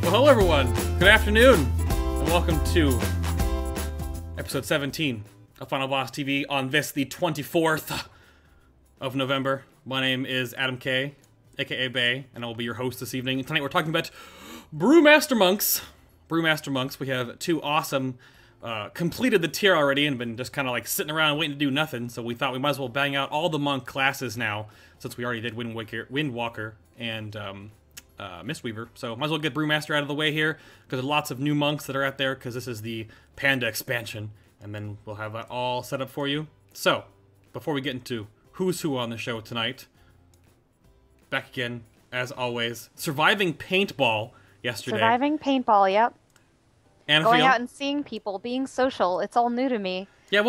Well, hello everyone, good afternoon, and welcome to episode 17 of Final Boss TV on this, the 24th of November. My name is Adam K, aka Bay, and I will be your host this evening. And tonight we're talking about Brewmaster Monks. Brewmaster Monks, we have two awesome, completed the tier already and been just kind of like sitting around waiting to do nothing, so we thought we might as well bang out all the monk classes now, since we already did Windwalker and Mistweaver. So might as well get Brewmaster out of the way here, because there's lots of new monks that are out there, because this is the Panda expansion, and then we'll have that all set up for you. So, before we get into who's who on the show tonight, back again, as always, surviving paintball yesterday. Surviving paintball, yep. And going out and seeing people, being social, it's all new to me. Yeah,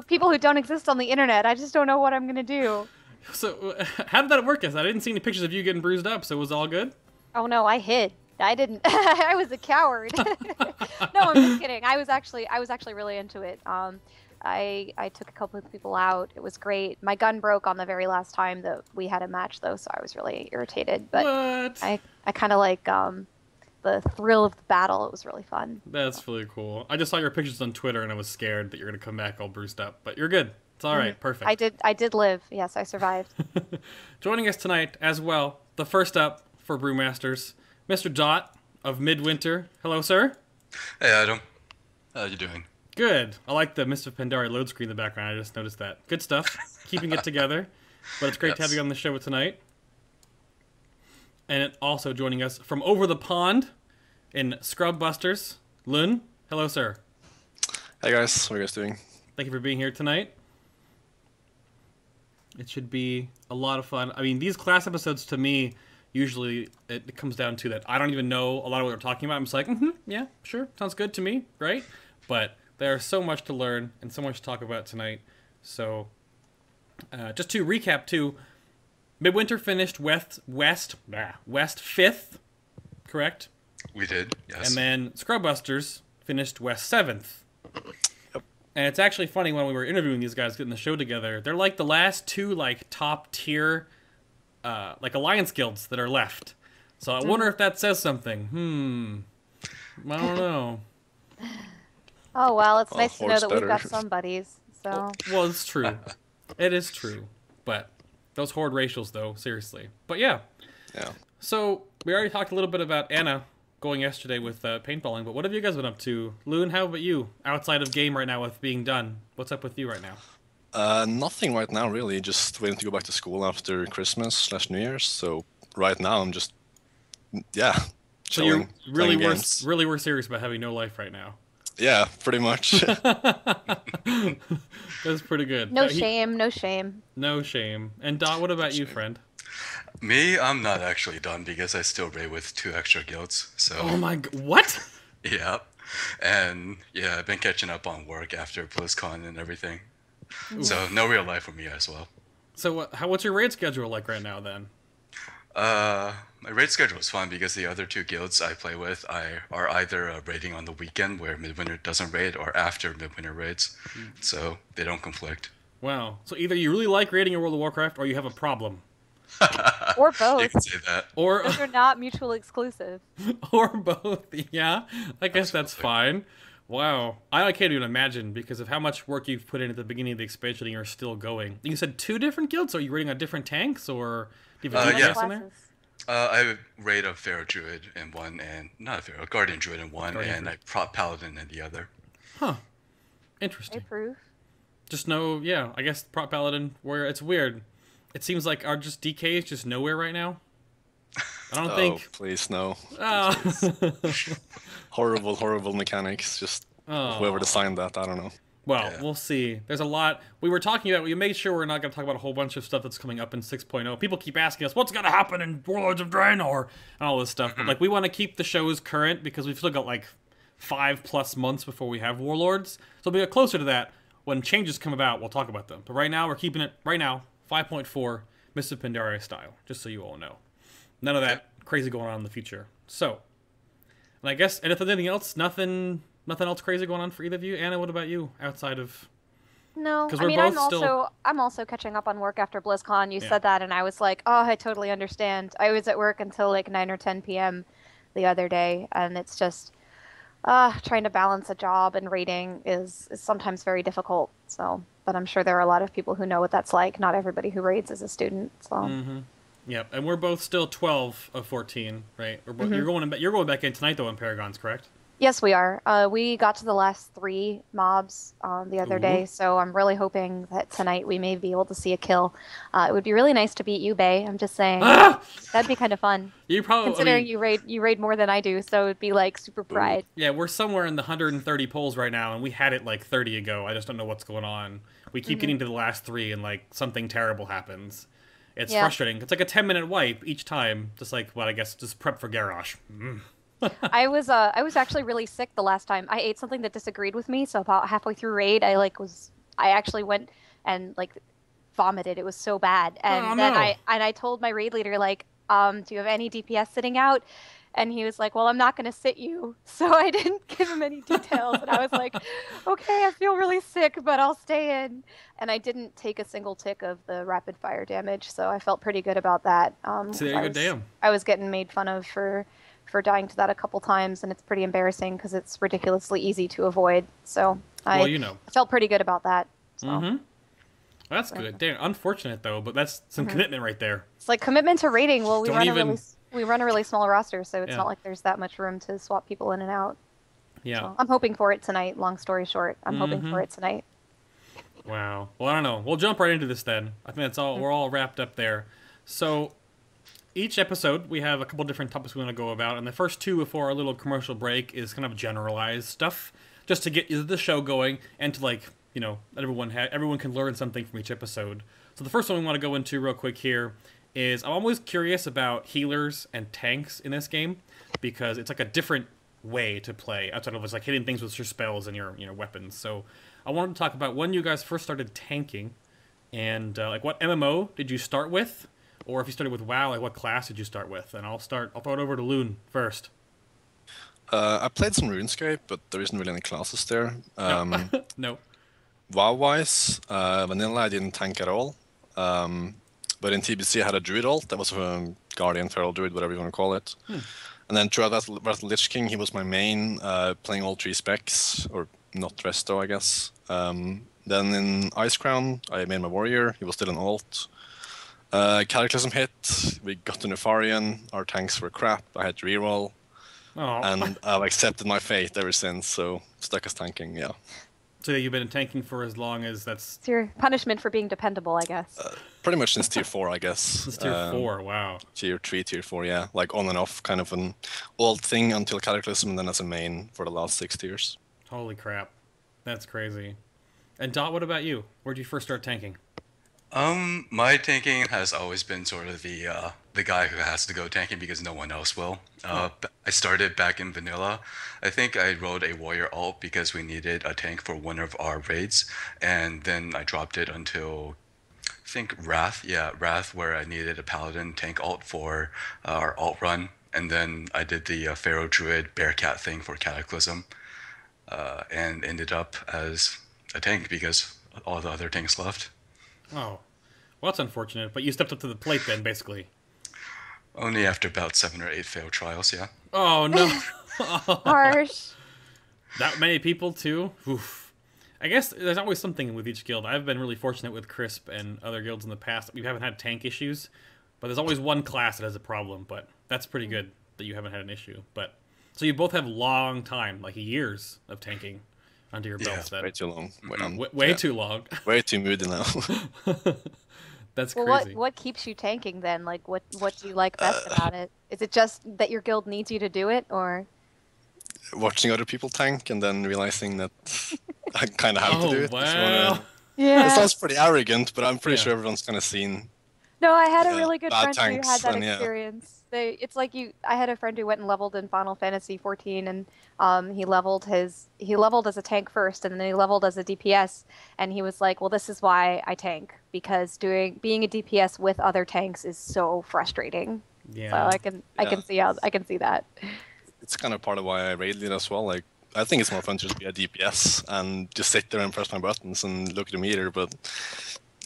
people who don't exist on the internet, I just don't know what I'm gonna do. So, how did that work? I didn't see any pictures of you getting bruised up, so it was all good? Oh no, I hid. I didn't. I was a coward. No, I'm just kidding. I was actually really into it. I took a couple of people out. It was great. My gun broke on the very last time that we had a match, though, so I was really irritated. But what? I kind of like the thrill of the battle. It was really fun. That's really cool. I just saw your pictures on Twitter, and I was scared that you're gonna come back all bruised up. But you're good. It's all right. Perfect. I did live. Yes, I survived. Joining us tonight as well, the first up for Brewmasters, Mr. Daught of Midwinter. Hello, sir. Hey, Adam. How you doing? Good. I like the Mist of Pandaria load screen in the background. I just noticed that. Good stuff. Keeping it together. But it's great to have you on the show tonight. And also joining us from over the pond in ScrubBusters, Luun. Hello, sir. Hey, guys. How are you guys doing? Thank you for being here tonight. It should be a lot of fun. I mean, these class episodes, to me, usually it comes down to that I don't even know a lot of what we're talking about. I'm just like, yeah, sure, sounds good to me, right? But there's so much to learn and so much to talk about tonight. So, just to recap, too, Midwinter finished West 5th, correct? We did, yes. And then ScrubBusters finished West 7th. And it's actually funny, when we were interviewing these guys, getting the show together, they're like the last two like top tier like alliance guilds that are left. So I wonder if that says something. I don't know. Oh well, it's nice to know that we've got some buddies. So well, it's true. It is true. But those horde racials, though, seriously. But yeah. So we already talked a little bit about Anna going yesterday with paintballing, but what have you guys been up to? Luun, how about you? Outside of game right now with being done, what's up with you right now? Nothing right now, really. Just waiting to go back to school after Christmas/New Year's. So right now I'm just, chilling. So you're really we're serious about having no life right now. Yeah, pretty much. That's pretty good. No shame. No shame. And Daught, what about you, friend? Me, I'm not actually done because I still raid with 2 extra guilds. So. Oh my god! What? Yeah, and yeah, I've been catching up on work after BlizzCon and everything. Ooh. So no real life for me as well. So what's your raid schedule like right now then? My raid schedule is fun because the other 2 guilds I play with are either raiding on the weekend where Midwinter doesn't raid, or after Midwinter raids, so they don't conflict. Wow. So either you really like raiding in World of Warcraft, or you have a problem. Or both. You can say that. Or those are not mutually exclusive. Or both, yeah. I guess that's fine. Wow. I can't even imagine, because of how much work you've put in at the beginning of the expansion and you're still going. You said 2 different guilds? Are you raiding on different tanks, or do you have a class in there? I raid a Pharaoh Druid in one, and not a Pharaoh, a Guardian Druid in one, and I prop Paladin in the other. Huh. Interesting. Proof. Just no, yeah, I guess prop Paladin, where it's weird. It seems like our DK is just nowhere right now. I don't think. Please, no. Oh. Horrible mechanics. Just whoever designed that, I don't know. Well, we'll see. There's a lot. We were talking about, we made sure we're not going to talk about a whole bunch of stuff that's coming up in 6.0. People keep asking us, what's going to happen in Warlords of Draenor? And all this stuff. But, like, we want to keep the shows current because we've still got, like, 5+ months before we have Warlords. So we'll get closer to that. When changes come about, we'll talk about them. But right now, we're keeping it, 5.4, Mist of Pandaria style, just so you all know. None of that crazy going on in the future. So, and I guess, and if there's anything else, nothing else crazy going on for either of you? Anna, what about you, outside of... No, I mean, I'm also catching up on work after BlizzCon. You said that, and I was like, oh, I totally understand. I was at work until like 9 or 10 p.m. the other day, and it's just trying to balance a job and raiding is sometimes very difficult. So, but I'm sure there are a lot of people who know what that's like. Not everybody who raids is a student. So. Yep, and we're both still 12 of 14, right? You're going back in tonight though in Paragons, correct? Yes, we are. We got to the last 3 mobs the other day, so I'm really hoping that tonight we may be able to see a kill. It would be really nice to beat you, Bay. I'm just saying. That'd be kind of fun. You probably considering you raid more than I do, so it'd be like super pride. Yeah, we're somewhere in the 130 polls right now, and we had it like 30 ago. I just don't know what's going on. We keep getting to the last 3, and like something terrible happens. It's frustrating. It's like a 10-minute wipe each time. Just like, well, I guess just prep for Garrosh. I was actually really sick the last time. I ate something that disagreed with me, so about halfway through raid, I actually went and like vomited. It was so bad. And I told my raid leader like, do you have any DPS sitting out? And he was like, well, I'm not going to sit you. So I didn't give him any details. And I was like, okay, I feel really sick, but I'll stay in. And I didn't take a single tick of the rapid fire damage, so I felt pretty good about that. So there you go, damn. I was getting made fun of for dying to that a couple times, and it's pretty embarrassing because it's ridiculously easy to avoid. So I felt pretty good about that. So. That's good. Damn, unfortunate though, but that's some commitment right there. It's like commitment to raiding. Well, we run a really small roster, so it's not like there's that much room to swap people in and out. Yeah. So I'm hoping for it tonight. Long story short, I'm hoping for it tonight. Wow. Well, I don't know. We'll jump right into this then. I think that's all. We're all wrapped up there. So. Each episode, we have a couple different topics we want to go about, and the first 2 before our little commercial break is kind of generalized stuff, just to get the show going, and to, like, you know, everyone can learn something from each episode. So the first one we want to go into real quick here is, I'm always curious about healers and tanks in this game, because it's like a different way to play, outside of just like hitting things with your spells and your weapons. So I wanted to talk about when you guys first started tanking, and like what MMO did you start with? Or if you started with WoW, like what class did you start with? And I'll throw it over to Luun first. I played some RuneScape, but there isn't really any classes there. No. WoW-wise, vanilla I didn't tank at all. But in TBC I had a Druid ult. That was a Guardian, Feral Druid, whatever you want to call it. And then throughout that Lich King, he was my main, playing all 3 specs, or not Resto, I guess. Then in Ice Crown, I made my Warrior. He was still an ult. Cataclysm hit, we got to Nefarian, our tanks were crap, I had to reroll, and I've accepted my fate ever since, so stuck as tanking, yeah. So you've been tanking for as long as that's... It's your punishment for being dependable, I guess. Pretty much since tier 4, I guess. Since tier 4, wow. Tier 3, tier 4, yeah, like on and off, kind of an old thing until Cataclysm, and then as a main for the last 6 tiers. Holy crap, that's crazy. And Dot, what about you? Where'd you first start tanking? My tanking has always been sort of the guy who has to go tanking because no one else will. I started back in vanilla. I think I rode a warrior ult because we needed a tank for one of our raids, and then I dropped it until I think Wrath. Yeah, Wrath, where I needed a paladin tank ult for our ult run, and then I did the Pharaoh Druid Bearcat thing for Cataclysm, and ended up as a tank because all the other tanks left. Oh, well, that's unfortunate, but you stepped up to the plate then, basically. Only after about 7 or 8 failed trials, yeah. Oh, no. Harsh. That many people, too? Oof. I guess there's always something with each guild. I've been really fortunate with Crisp and other guilds in the past. We haven't had tank issues, but there's always one class that has a problem, but that's pretty good that you haven't had an issue. But so you both have long time, like years of tanking under your belts. Yeah, way too long. Way too long. Way too moody now. That's well, crazy. What keeps you tanking then? Like, what do you like best about it? Is it just that your guild needs you to do it, or watching other people tank and then realizing that I kind of have to do it? Wow. Yeah. It sounds pretty arrogant, but I'm pretty sure everyone's kind of seen. No, I had a really good friend tanks, who had that and, experience. It's like I had a friend who went and leveled in Final Fantasy 14, and he leveled as a tank first, and then he leveled as a DPS, and he was like, "Well, this is why I tank, because being a DPS with other tanks is so frustrating." Yeah. So I can see that. It's kind of part of why I raid lead as well. Like, I think it's more fun to just be a DPS and just sit there and press my buttons and look at the meter, but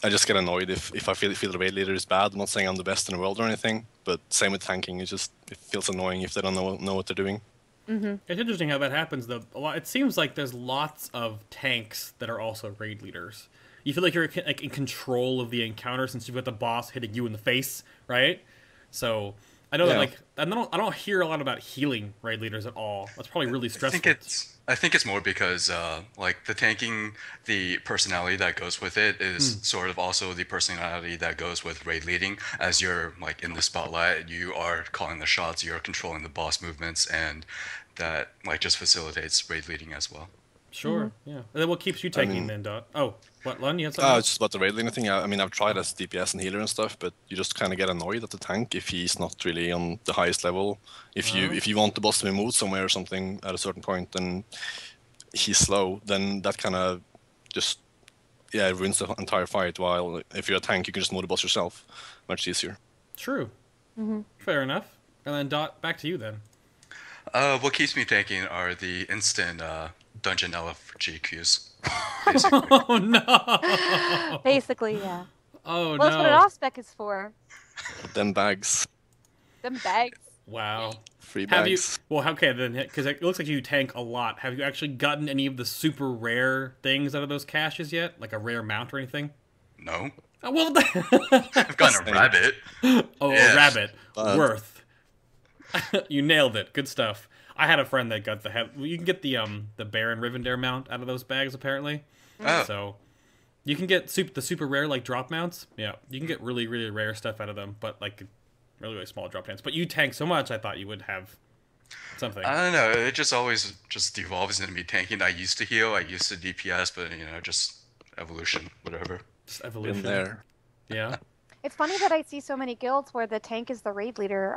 I just get annoyed if I feel the raid leader is bad. I'm not saying I'm the best in the world or anything, but same with tanking. It feels annoying if they don't know what they're doing. It's interesting how that happens, though. It seems like there's lots of tanks that are also raid leaders. You feel like you're like in control of the encounter since you've got the boss hitting you in the face, right? So I know that like I don't hear a lot about healing raid leaders at all. That's probably really stressful. I think it's more because like the tanking, the personality that goes with it is sort of also the personality that goes with raid leading. As you're like in the spotlight, you are calling the shots, you're controlling the boss movements, and that like just facilitates raid leading as well. Sure, yeah. And then what keeps you tanking then, Dot? Oh, what, Lun? You had something? It's just about the raid leading thing. I mean, I've tried as DPS and healer and stuff, but you just kind of get annoyed at the tank if he's not really on the highest level. If you want the boss to be moved somewhere or something at a certain point, and he's slow, then that kind of just ruins the entire fight. While if you're a tank, you can just move the boss yourself, much easier. True. Fair enough. And then Dot, back to you then. What keeps me tanking are the instant dungeon LFG queues. Basically. Oh no! Basically, yeah. Oh Well, that's what an no! off-spec is for. Them bags, Them bags. Wow. free Have you? bags. Well, okay then, because it looks like you tank a lot. Have you actually gotten any of the super rare things out of those caches yet? Like a rare mount or anything? No. Oh, well, I've gotten a rabbit. oh, Yes. a rabbit. But- Worth. You nailed it. Good stuff. I had a friend that got you can get the Baron Rivendare mount out of those bags apparently. Oh. So you can get the super rare like drop mounts. Yeah, you can get really really rare stuff out of them, but like really really small drop mounts. But you tank so much, I thought you would have something. I don't know. It just always just devolves into me tanking. I used to heal. I used to DPS, but just evolution, whatever. Just evolution. Been there. Yeah. It's funny that I see so many guilds where the tank is the raid leader.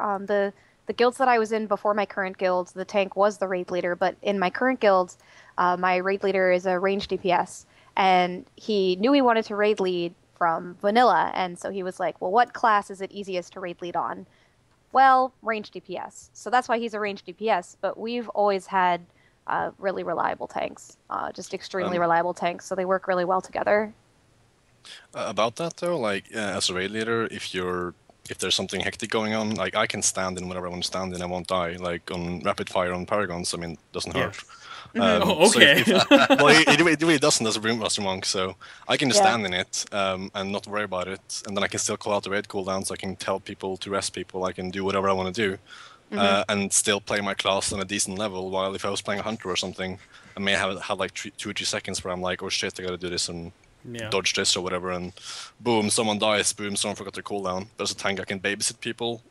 The guilds that I was in before my current guild, the tank was the raid leader. But in my current guild, my raid leader is a ranged DPS, and he knew he wanted to raid lead from vanilla, and so he was like, "Well, what class is it easiest to raid lead on?" Well, ranged DPS. So that's why he's a ranged DPS. But we've always had really reliable tanks, just extremely reliable tanks. So they work really well together. About that though, like as a raid leader, if there's something hectic going on, like I can stand in whatever I want to stand in, I won't die. Like on rapid fire on Paragons, I mean, it doesn't hurt. Oh, okay. Well, it really doesn't as a Brewmaster monk, so I can just stand in it and not worry about it, and then I can still call out the raid cooldowns. I can tell people to rest people. I can do whatever I want to do, and still play my class on a decent level. While if I was playing a hunter or something, I may have had like 2 or 3 seconds where I'm like, oh shit, I gotta do this and dodge this or whatever, and boom, someone dies. Boom, someone forgot their cooldown. There's a tank I can babysit people.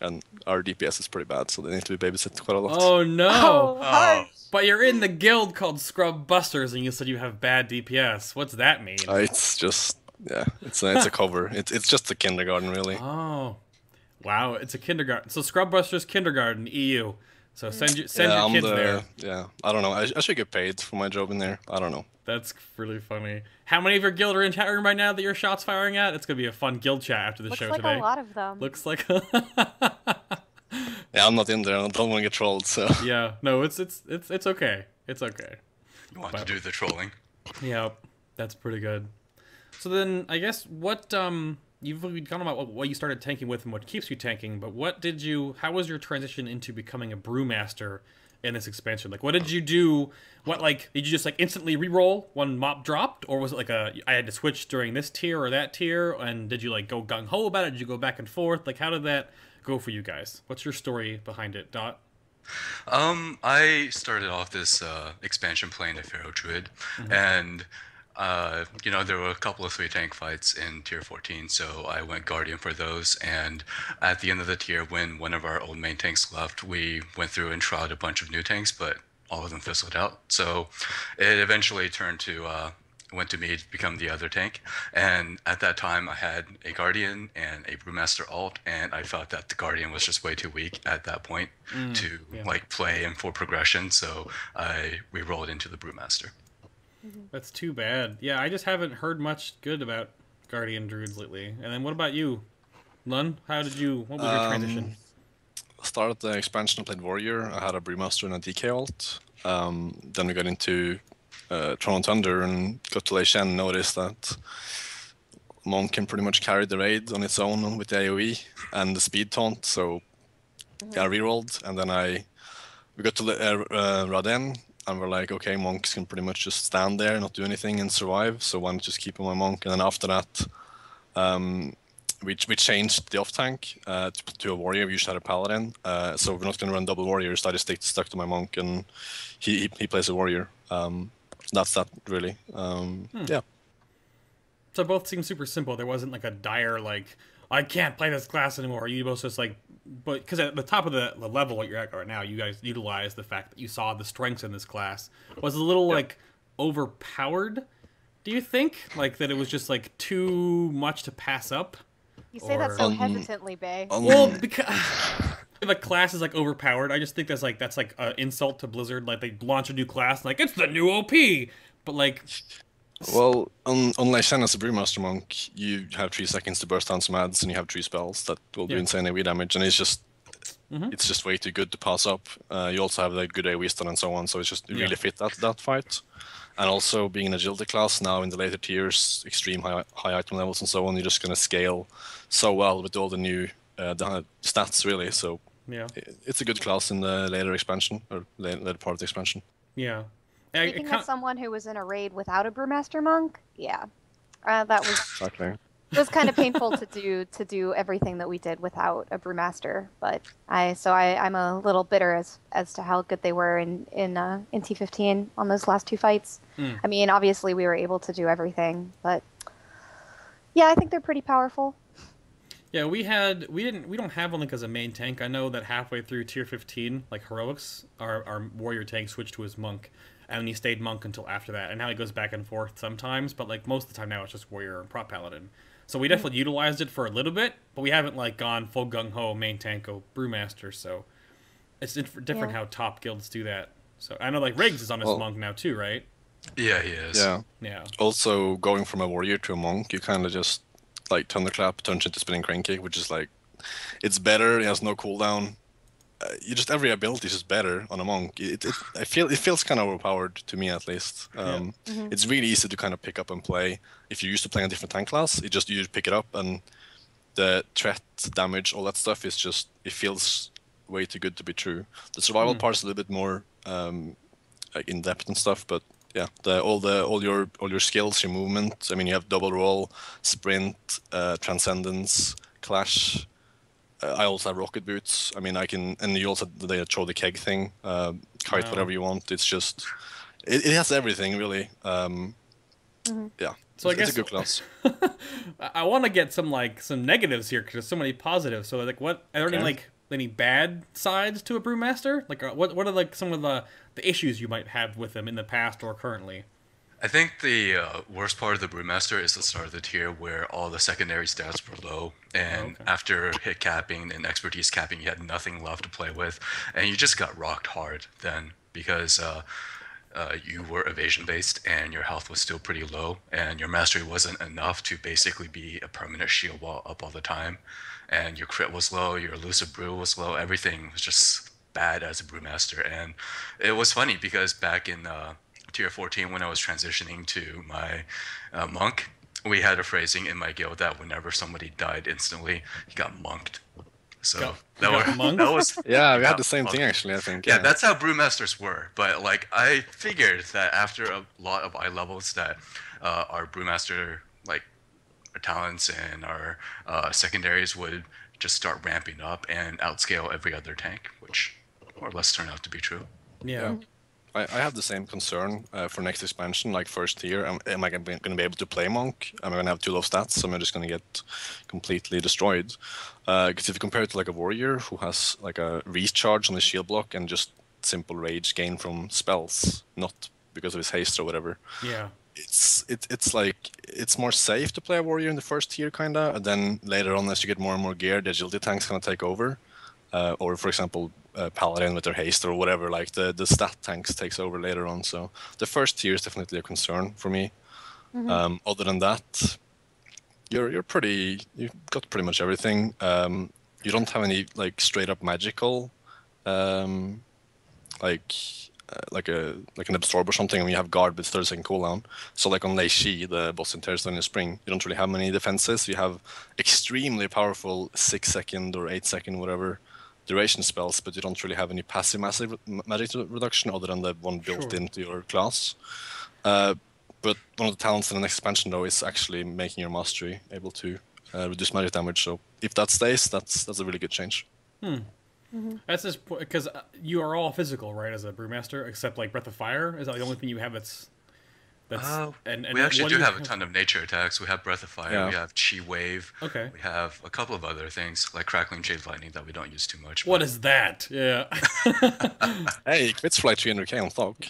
And our DPS is pretty bad, so they need to be babysit quite a lot. Oh no! Oh, harsh. But you're in the guild called ScrubBusters, and you said you have bad DPS. What's that mean? It's just it's a cover. It's just a kindergarten, really. Oh, wow! It's a kindergarten. So ScrubBusters kindergarten EU. So send your kids there. Yeah, I don't know. I should get paid for my job in there. I don't know. That's really funny. How many of your guild are in chat room right now that your shot's firing at? It's gonna be a fun guild chat after the Looks show like today. a lot of them. Looks like. Yeah, I'm not in there. I don't want to get trolled. So Yeah, no, it's okay. It's okay. You want to do the trolling? Yeah, that's pretty good. So then, I guess what you've gone about what you started tanking with and what keeps you tanking, but how was your transition into becoming a brewmaster in this expansion? Like, what did you do? Did you just like instantly re-roll when mop dropped, or was it like I had to switch during this tier or that tier? And did you like go gung ho about it? Did you go back and forth? Like, how did that go for you guys? What's your story behind it, Dot? I started off this expansion playing the Pharaoh Druid, and there were a couple of 3 tank fights in tier 14, so I went Guardian for those, and at the end of the tier, when one of our old main tanks left, we went through and tried a bunch of new tanks, but all of them fizzled out. So it eventually went to me to become the other tank, and at that time I had a Guardian and a Brewmaster alt, and I felt that the Guardian was just way too weak at that point to play in full progression, so I re-rolled into the Brewmaster. That's too bad. Yeah, I just haven't heard much good about Guardian Druids lately. And then what about you, Lun? What was your transition? Started the expansion, I played Warrior. I had a Brewmaster and a DK alt. Then we got into Tron Thunder and got to Lei Shen and noticed that Monk can pretty much carry the raid on its own with the AoE and the speed taunt. So I rerolled, and then we got to Raden, and we're like, okay, monks can pretty much just stand there, not do anything, and survive. So why not just keep on my monk? And then after that, we changed the off tank to a warrior. We usually had a paladin, so we're not going to run double warriors. I just stuck to my monk, and he plays a warrior. That's that really. Yeah. So both seem super simple. There wasn't like a dire like I can't play this class anymore. You both just like, but because at the top of the level what you're at right now, you guys utilize the fact that you saw the strengths in this class. Was it a little like overpowered? Do you think like that it was just like too much to pass up? You say that so hesitantly, Bay. Well, because if a class is like overpowered, I just think that's like an insult to Blizzard. Like they launch a new class, like it's the new OP, but like. Well, on Lysan as a Brewmaster monk, you have 3 seconds to burst down some ads, and you have 3 spells that will do insane AoE damage, and it's just way too good to pass up. You also have like good AoE stun and so on, so it's just really fit that fight. And also being an agility class now in the later tiers, extreme high item levels and so on, you're just gonna scale so well with all the new stats really. So it's a good class in the later expansion or later part of the expansion. Yeah. Speaking as someone who was in a raid without a Brewmaster monk, that was exactly. It was kind of painful to do everything that we did without a Brewmaster. But I'm a little bitter as to how good they were in T15 on those last 2 fights. I mean, obviously we were able to do everything, but yeah, I think they're pretty powerful. Yeah, we don't have one like as a main tank. I know that halfway through tier 15, like heroics, our warrior tank switched to his monk. And he stayed monk until after that, and now he goes back and forth sometimes, but like most of the time now it's just warrior and prop paladin. So we definitely utilized it for a little bit, but we haven't like gone full gung ho main tank brewmaster. So it's different how top guilds do that. So I know like Riggs is on his monk now too, right? Yeah, he is. Yeah. Also, going from a warrior to a monk, you kind of just like thunderclap turns into spinning crane kick, which is like it's better. It has no cooldown. Every ability is just better on a monk. It feels kind of overpowered to me at least. It's really easy to kind of pick up and play. If you're used to playing a different tank class, you just pick it up, and the threat, damage, all that stuff is just it feels way too good to be true. The survival part is a little bit more like in depth and stuff, but yeah, all your skills, your movement. I mean, you have double roll, sprint, transcendence, clash. I also have rocket boots. I mean, and you also they throw the keg thing, kite whatever you want. It's just, it has everything really. Yeah. So I guess it's a good class. I want to get some negatives here because there's so many positives. So like, what are there any bad sides to a brewmaster? Like, what are like some of the issues you might have with them in the past or currently? I think the worst part of the Brewmaster is the start of the tier where all the secondary stats were low, and after hit capping and expertise capping, you had nothing left to play with, and you just got rocked hard then because you were evasion based and your health was still pretty low, and your mastery wasn't enough to basically be a permanent shield wall up all the time, and your crit was low, your elusive brew was low, everything was just bad as a Brewmaster. And it was funny because back in tier 14 when I was transitioning to my monk, we had a phrasing in my guild that whenever somebody died instantly, he got monked. So that was yeah, we had the same thing actually, I think. Yeah, that's how brewmasters were. But like I figured that after a lot of eye levels that our brewmaster like our talents and our secondaries would just start ramping up and outscale every other tank, which more or less turned out to be true. Yeah. I have the same concern for next expansion, like first tier. Am I going to be able to play Monk? Am I going to have too low stats? Am I just going to get completely destroyed? Because if you compare it to like a warrior who has like a recharge on his shield block and just simple rage gain from spells, not because of his haste or whatever. Yeah. It's like it's more safe to play a warrior in the first tier kinda, and then later on as you get more and more gear, the agility tank's gonna take over. Or for example, Paladin with their haste or whatever, like the stat tanks takes over later on. So the first tier is definitely a concern for me. Other than that, you've got pretty much everything. You don't have any like straight up magical, like like an absorb or something, and you have guard with 30-second cooldown. So like on Lei Shi, the boss in Terrorstone in Spring, you don't really have many defenses. You have extremely powerful 6-second or 8-second whatever duration spells, but you don't really have any passive magic reduction other than the one built into your class. But one of the talents in the next expansion though is actually making your mastery able to reduce magic damage. So if that stays, that's a really good change. That's just because you are all physical, right? As a brewmaster, except like Breath of Fire. Is that the only thing you have that's? And we actually do have a ton of nature attacks. We have Breath of Fire. We have Chi Wave. Okay. We have a couple of other things like Crackling Jade Lightning that we don't use too much. What is that? Yeah. Hey, it's for like 300k on Thok.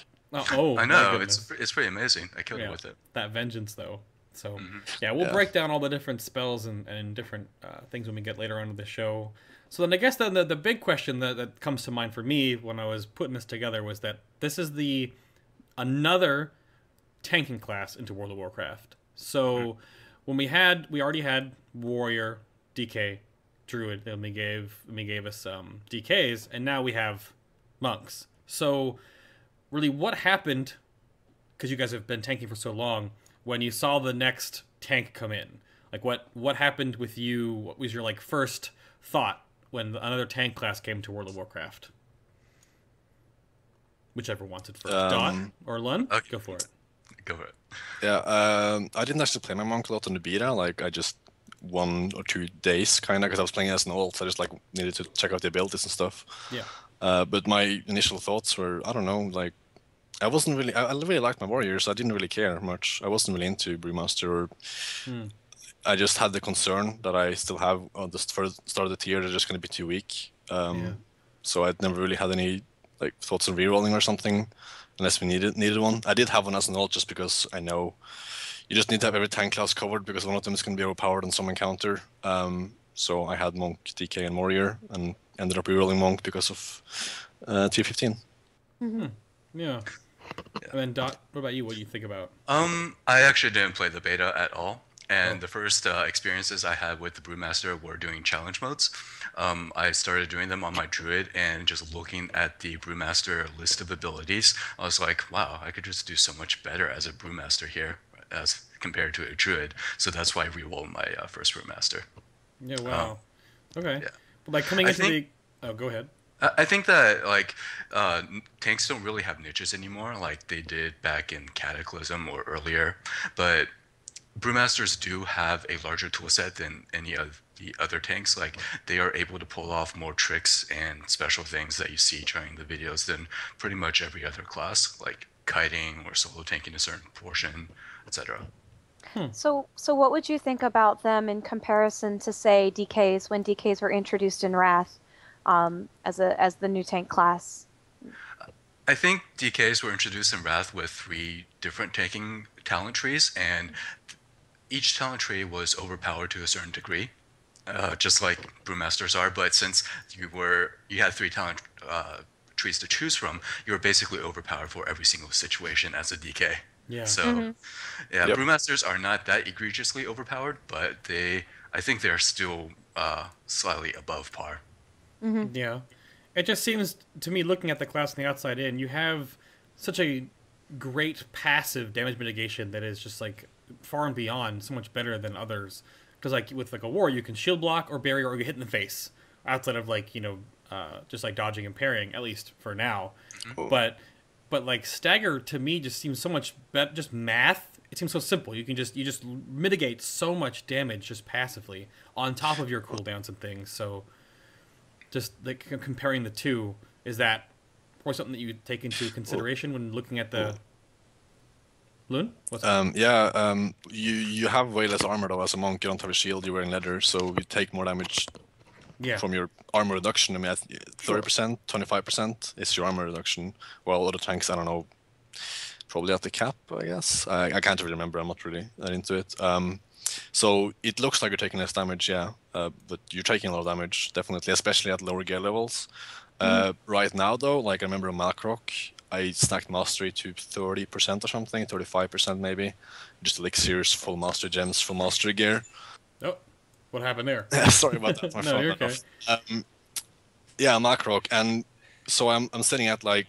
Oh, I know. It's pretty amazing. I killed it with it. That vengeance, though. So, yeah, we'll break down all the different spells and different things when we get later on in the show. So then I guess the big question that comes to mind for me when I was putting this together was that this is another tanking class into World of Warcraft. So when we already had Warrior, DK, Druid, and we gave us DKs, and now we have Monks. So really what happened, because you guys have been tanking for so long, when you saw the next tank come in? Like what happened with you? What was your like first thought when another tank class came to World of Warcraft? Whichever wants it first. Daught or Luun? Okay. Go for it. Go for it. Yeah, I didn't actually play my monk a lot on the beta. Like I just 1 or 2 days kind of, because I was playing as an alt. So I just like needed to check out the abilities and stuff. Yeah. But my initial thoughts were, I don't know, like I really liked my warriors. I didn't really care much. I wasn't really into Brewmaster. Or I just had the concern that I still have on the start of the tier. They're just going to be too weak. So I'd never really had any like thoughts on rerolling or something, unless we needed one. I did have one as an alt just because I know you just need to have every tank class covered because one of them is going to be overpowered on some encounter. So I had Monk, DK, and Warrior, and ended up rerolling Monk because of tier 15. Yeah. And then Dot, what about you? What do you think about? I actually didn't play the beta at all. And the first experiences I had with the Brewmaster were doing challenge modes. I started doing them on my Druid, and just looking at the Brewmaster list of abilities, I was like, wow, I could just do so much better as a Brewmaster here as compared to a Druid. So that's why I rerolled my first Brewmaster. Yeah, wow. Okay. Yeah. But like coming into Oh, go ahead. I think that like tanks don't really have niches anymore like they did back in Cataclysm or earlier, but Brewmasters do have a larger toolset than any of the other tanks. Like they are able to pull off more tricks and special things that you see during the videos than pretty much every other class, like kiting or solo tanking a certain portion, etc. So what would you think about them in comparison to, say, DKs when DKs were introduced in Wrath as the new tank class? I think DKs were introduced in Wrath with 3 different tanking talent trees, and each talent tree was overpowered to a certain degree, just like Brewmasters are. But since you had 3 talent trees to choose from, you were basically overpowered for every single situation as a DK. Yeah. So, Brewmasters are not that egregiously overpowered, but I think they're still slightly above par. Yeah. It just seems to me, looking at the class from the outside in, you have such a great passive damage mitigation that is just like far and beyond so much better than others. Because like with like a war, you can shield block or barrier or get hit in the face, outside of like just like dodging and parrying, at least for now. But like stagger to me just seems so much better. Just math, it seems so simple. You just mitigate so much damage just passively on top of your cooldowns and things. So just like comparing the two, is that or something that you would take into consideration when looking at the Luun? What's that? You have way less armor though as a monk. You don't have a shield. You're wearing leather, so you take more damage from your armor reduction. I mean, 30%, 25% is your armor reduction. While other tanks, I don't know, probably at the cap, I guess. I can't really remember. I'm not really that into it. So it looks like you're taking less damage, but you're taking a lot of damage, definitely, especially at lower gear levels. Right now, though, like I remember in Malkrok, I snacked mastery to 30% or something, 35% maybe. Just elixirs, full master gems, full mastery gear. Oh, what happened there? Sorry about that. My No, you're okay. Malkrok, and so I'm sitting at like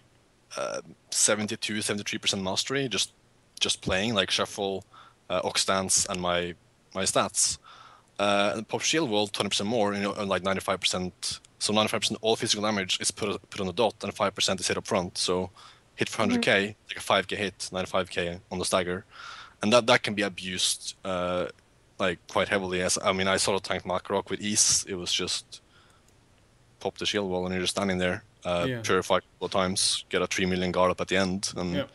72, 73% mastery, just playing, like shuffle, Ox stance, and my stats. And pop shield wall 20% more, like 95%. So 95% all physical damage is put on the dot, and 5% is hit up front. So hit for 100k, like a 5k hit, 95k on the stagger, and that can be abused like quite heavily. As I mean, I sort of tanked Makarok with ease. It was just pop the shield wall, and you're just standing there, purify a couple of times, get a 3 million guard up at the end, and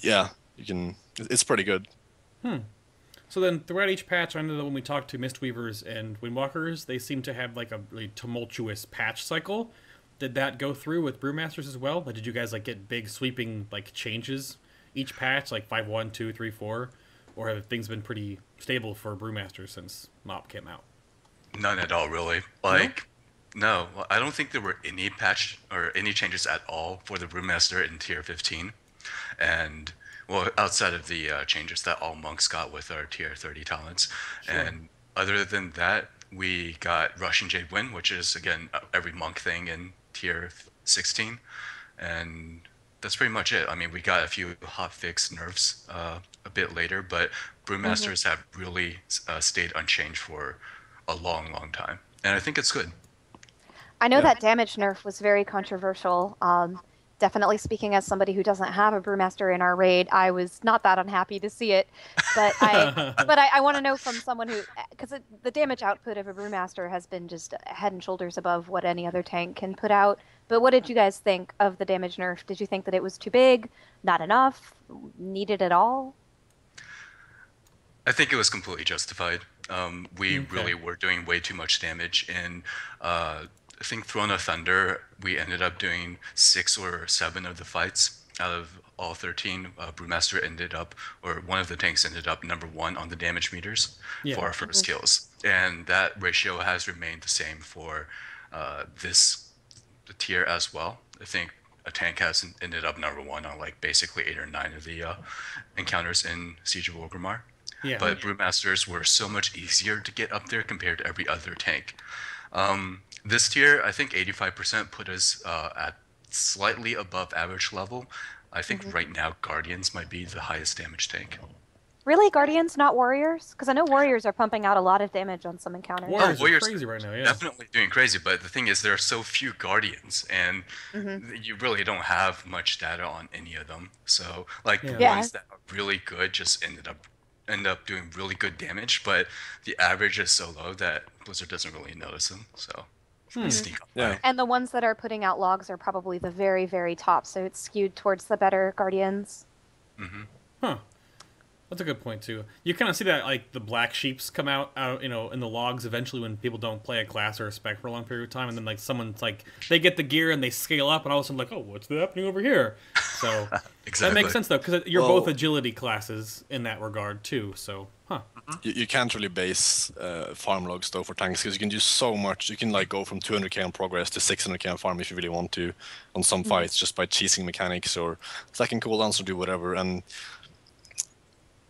yeah, you can. It's pretty good. So then, throughout each patch, I know that when we talk to Mistweavers and Windwalkers, they seem to have like a really tumultuous patch cycle. Did that go through with Brewmasters as well? Like, did you guys like get big sweeping like changes each patch, like 5.1, 2, 3, 4, or have things been pretty stable for Brewmasters since MOP came out? None at all, really. Like, no, I don't think there were any patch or any changes at all for the Brewmaster in Tier 15, and well, outside of the changes that all monks got with our Tier 30 talents, and other than that, we got Russian Jade Wind, which is again every monk thing in Tier 16, and that's pretty much it. I mean, we got a few hotfix nerfs a bit later, but Brewmasters have really stayed unchanged for a long, long time, and I think it's good. I know that damage nerf was very controversial. Definitely speaking as somebody who doesn't have a Brewmaster in our raid, I was not that unhappy to see it. But I want to know from someone who, because the damage output of a Brewmaster has been just head and shoulders above what any other tank can put out. But what did you guys think of the damage nerf? Did you think that it was too big, not enough, needed at all? I think it was completely justified. We really were doing way too much damage, and I think Throne of Thunder, we ended up doing 6 or 7 of the fights out of all 13. Brewmaster ended up, or one of the tanks ended up #1 on the damage meters for our first kills. And that ratio has remained the same for this tier as well. I think a tank has ended up #1 on like basically 8 or 9 of the encounters in Siege of Orgrimmar. But Brewmasters were so much easier to get up there compared to every other tank. This tier, I think 85% put us at slightly above average level. I think right now Guardians might be the highest damage tank. Really? Guardians, not Warriors? Because I know Warriors are pumping out a lot of damage on some encounters. Warriors are crazy right now, definitely doing crazy, but the thing is there are so few Guardians, and you really don't have much data on any of them. So, like, the ones that are really good just end up doing really good damage, but the average is so low that Blizzard doesn't really notice them, so... Sneak up by. And the ones that are putting out logs are probably the very, very top, so it's skewed towards the better Guardians. That's a good point too. You kind of see that like the black sheeps come out, in the logs eventually when people don't play a class or a spec for a long period of time, and then like someone's like they get the gear and they scale up, and all of a sudden like, oh, what's happening over here? So that makes sense though, because you're both agility classes in that regard too. So you can't really base farm logs though for tanks, because you can do so much. You can like go from 200k on progress to 600k on farm if you really want to on some fights, just by cheesing mechanics or stacking cooldowns or do whatever. And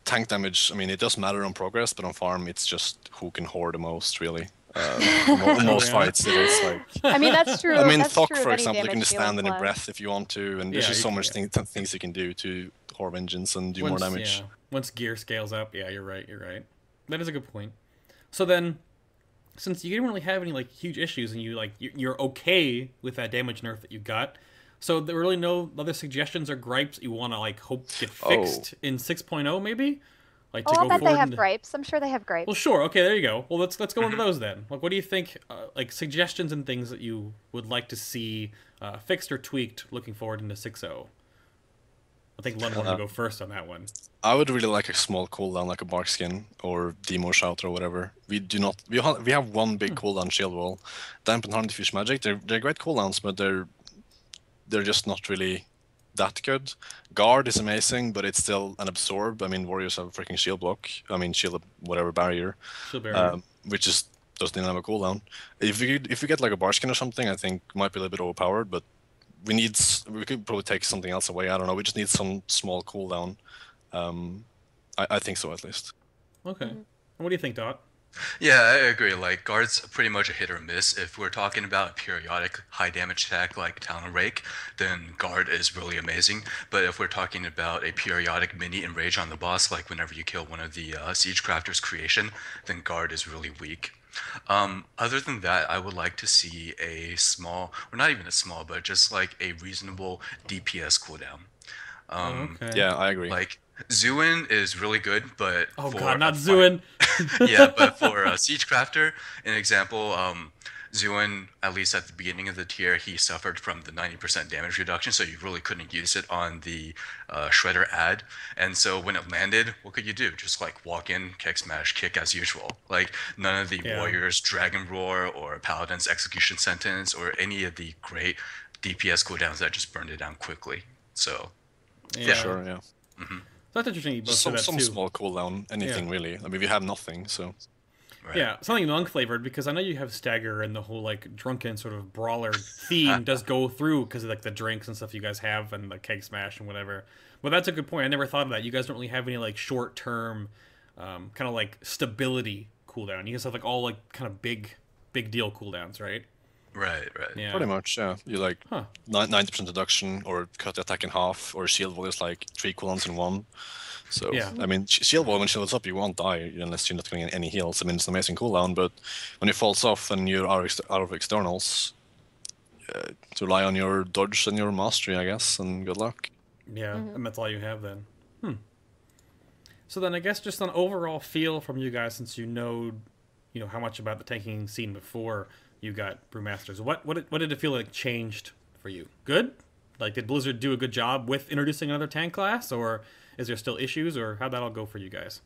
tank damage, I mean, it does matter on progress, but on farm it's just who can hoard the most, really. Most fights it is like... I mean, that's true. I mean, that's Thok, true for of any example, you can just stand in a class. breath if you want to, and there's just so much things you can do to hoard vengeance and do more damage. Once gear scales up, you're right. That is a good point. So then, since you didn't really have any like huge issues, and you're okay with that damage nerf that you got, so there are really no other suggestions or gripes you want to like hope get fixed in 6.0 maybe? Like to I go bet forward they have gripes. I'm sure they have gripes. Well, sure. Okay, there you go. Well, let's go into those then. Like, what do you think? Like suggestions and things that you would like to see fixed or tweaked looking forward into 6.0. I think Lund wanted to go first on that one. I would really like a small cooldown, like a bark skin or demo shout or whatever. We do not. We have one big cooldown shield wall. Damp and harm diffuse magic. They're great cooldowns, but they're just not really that good. Guard is amazing, but it's still an absorb. I mean, warriors have a freaking shield block. I mean, shield whatever barrier. Shield barrier. Which just doesn't even have a cooldown. If we get like a barskin or something, I think might be a little bit overpowered. But we could probably take something else away. I don't know. We just need some small cooldown. I think so, at least. Okay. And what do you think, Dot? Yeah, I agree. Like guard's pretty much a hit or miss. If we're talking about periodic high damage attack like Talon Rake, then guard is really amazing. But if we're talking about a periodic mini enrage on the boss, like whenever you kill one of the siege crafters creation, then guard is really weak. Other than that, I would like to see a small, or not even a small, but just like a reasonable DPS cooldown. Okay. Yeah, I agree. Like Zuin is really good, but Oh for god, a not fight, Zuin. yeah, but for a siege crafter, an example, Zuin, at least at the beginning of the tier, he suffered from the 90% damage reduction, so you really couldn't use it on the shredder ad. And so when it landed, what could you do? Just like walk in, kick smash, kick as usual. Like none of the Yeah. warriors Dragon Roar or Paladin's execution sentence or any of the great DPS cooldowns that just burned it down quickly. So Yeah. Sure, yeah. So that's interesting. You both Just said some that too. small cooldown, anything really. I mean, we have nothing, so right. Yeah, something monk flavored because I know you have stagger and the whole like drunken sort of brawler theme does go through because of like the drinks and stuff you guys have and the keg smash and whatever. But that's a good point. I never thought of that. You guys don't really have any like short term, kind of like stability cooldown. You guys have like all like kind of big deal cooldowns, right? Right, right. Yeah. pretty much, yeah. You like Huh. 90% reduction, or cut the attack in half, or shield wall is like 3 cooldowns in one. So, Yeah. I mean, shield wall, when shields up, you won't die unless you're not getting any heals. I mean, it's an amazing cooldown, but when it falls off and you're out of externals, to rely on your dodge and your mastery, I guess, and good luck. Yeah, and that's all you have then. So then I guess just an overall feel from you guys, since you know how much about the tanking scene before you got Brewmasters. What did it feel like changed for you? Good? Like did Blizzard do a good job with introducing another tank class, or is there still issues, or how'd that all go for you guys?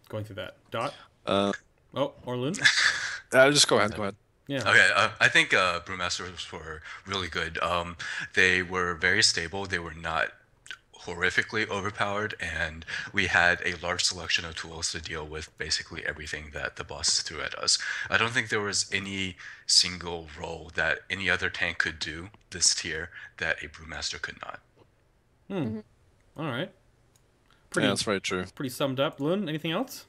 Going through that. Dot? Uh, Or Loon? just go ahead, go ahead. Yeah. Okay, I think Brewmasters were really good. They were very stable. They were not horrifically overpowered, and we had a large selection of tools to deal with basically everything that the boss threw at us. I don't think there was any single role that any other tank could do this tier that a Brewmaster could not. All right. Yeah, that's very true. Pretty summed up. Loon, anything else?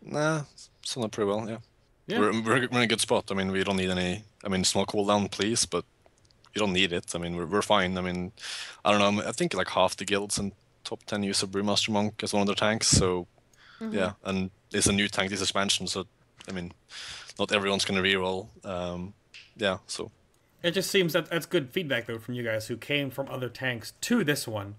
Nah, summed up pretty well, yeah. Yeah. We're in a good spot. I mean, we don't need any. I mean, small cooldown, please, but you don't need it. I mean, we're fine. I mean, I don't know. I think like half the guilds in top 10 use a Brewmaster Monk as one of their tanks. So yeah, and it's a new tank this expansion. So I mean, not everyone's gonna reroll. Yeah, so It just seems that that's good feedback though from you guys who came from other tanks to this one,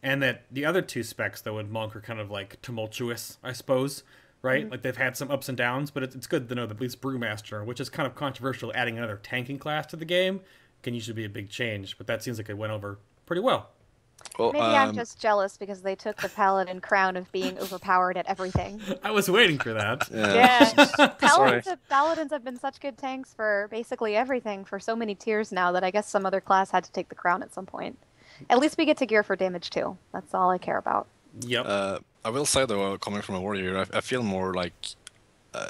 and that the other two specs though in Monk are kind of like tumultuous, I suppose, right? Like they've had some ups and downs, but it's good to know that at least Brewmaster, which is kind of controversial, adding another tanking class to the game can usually be a big change. But that seems like it went over pretty well. well, Maybe I'm just jealous because they took the Paladin crown of being overpowered at everything. I was waiting for that. Yeah. Sorry. Paladins have been such good tanks for basically everything for so many tiers now that I guess some other class had to take the crown at some point. At least we get to gear for damage too. That's all I care about. Yep. I will say though, coming from a warrior, I feel more like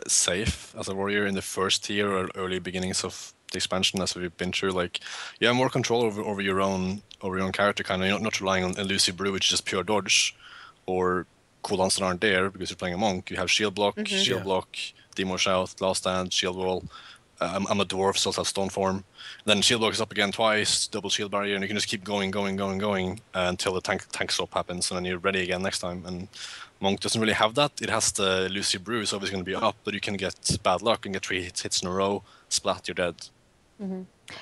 safe as a warrior in the first tier or early beginnings of the expansion as we've been through. Like, you have more control over your own character, kind of. You're not relying on elusive brew, which is just pure dodge, or cooldowns that aren't there because you're playing a monk. You have shield block, Yeah. demo shout, last stand, shield wall. I'm a dwarf, so I'll have stone form. Then shield block is up again twice, double shield barrier, and you can just keep going until the tank stop happens, and then you're ready again next time. And Monk doesn't really have that. It has the elusive brew, so it's going to be up, but you can get bad luck and get 3 hits in a row, splat, you're dead.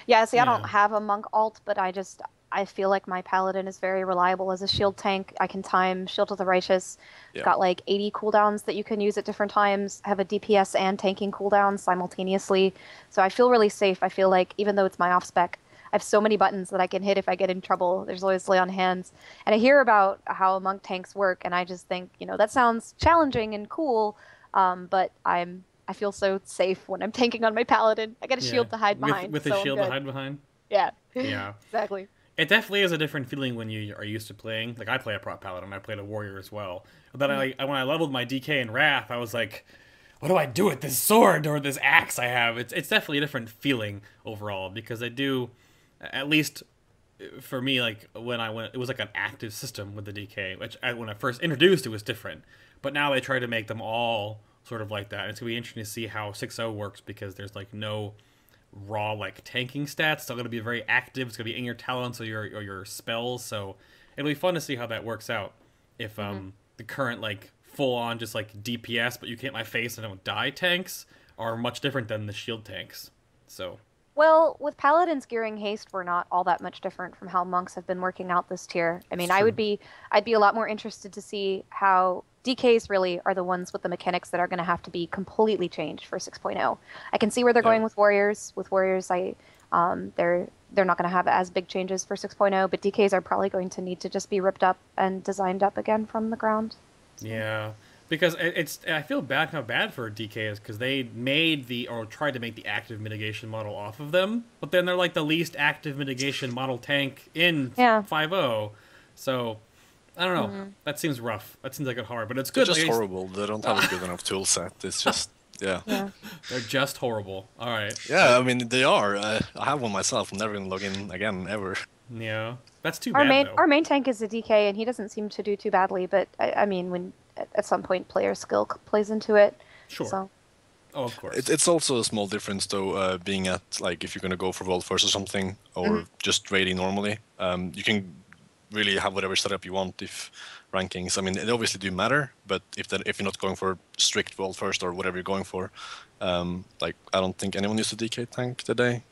Yeah, see, I don't Yeah. have a monk alt, but I feel like my paladin is very reliable as a shield tank. I can time Shield of the Righteous. Yeah. Got like 80 cooldowns that you can use at different times. Have a DPS and tanking cooldown simultaneously. So I feel really safe. I feel like even though it's my off spec, I have so many buttons that I can hit if I get in trouble. There's always lay on hands. And I hear about how monk tanks work, and I just think, that sounds challenging and cool, but I feel so safe when I'm tanking on my paladin. I got a shield to hide behind. With so a I'm shield to good. hide behind. Yeah. Yeah. Exactly. It definitely is a different feeling when you are used to playing. Like, I play a prop paladin, I played a warrior as well. But then when I leveled my DK and Wrath, I was like, what do I do with this sword or this axe I have? It's definitely a different feeling overall, because I do, at least for me, like when I went, it was like an active system with the DK, which when I first introduced, it was different. But now they try to make them all sort of like that. And it's going to be interesting to see how 6.0 works because there's like no raw like tanking stats. It's still going to be very active. It's going to be in your talents or your spells. So it'll be fun to see how that works out. If the current like full on just like DPS, but you can't my face and don't die tanks are much different than the shield tanks. So. Well, with Paladins gearing haste, we're not all that much different from how monks have been working out this tier. I mean, I'd be a lot more interested to see how DKs really are the ones with the mechanics that are going to have to be completely changed for 6.0. I can see where they're going with warriors. With warriors, they're not going to have as big changes for 6.0, but DKs are probably going to need to just be ripped up and designed up again from the ground. So. Yeah. Because I feel bad for DKs because they tried to make the active mitigation model off of them, but then they're like the least active mitigation model tank in 5.0. So I don't know. That seems rough. That seems like it's hard, but it's good. They're just horrible. They don't have a good enough tool set. It's just yeah. They're just horrible. All right. Yeah, I mean they are. I have one myself. I'm never gonna log in again ever. Yeah, that's too bad. Our main tank is a DK, and he doesn't seem to do too badly. But I mean when. At some point, player skill plays into it. Sure. So. Oh, of course. It's also a small difference, though, being at, like, if you're going to go for World First or something, or just raiding normally, you can really have whatever setup you want if rankings. I mean, they obviously do matter, but if you're not going for strict World First or whatever you're going for, like, I don't think anyone used a DK tank today,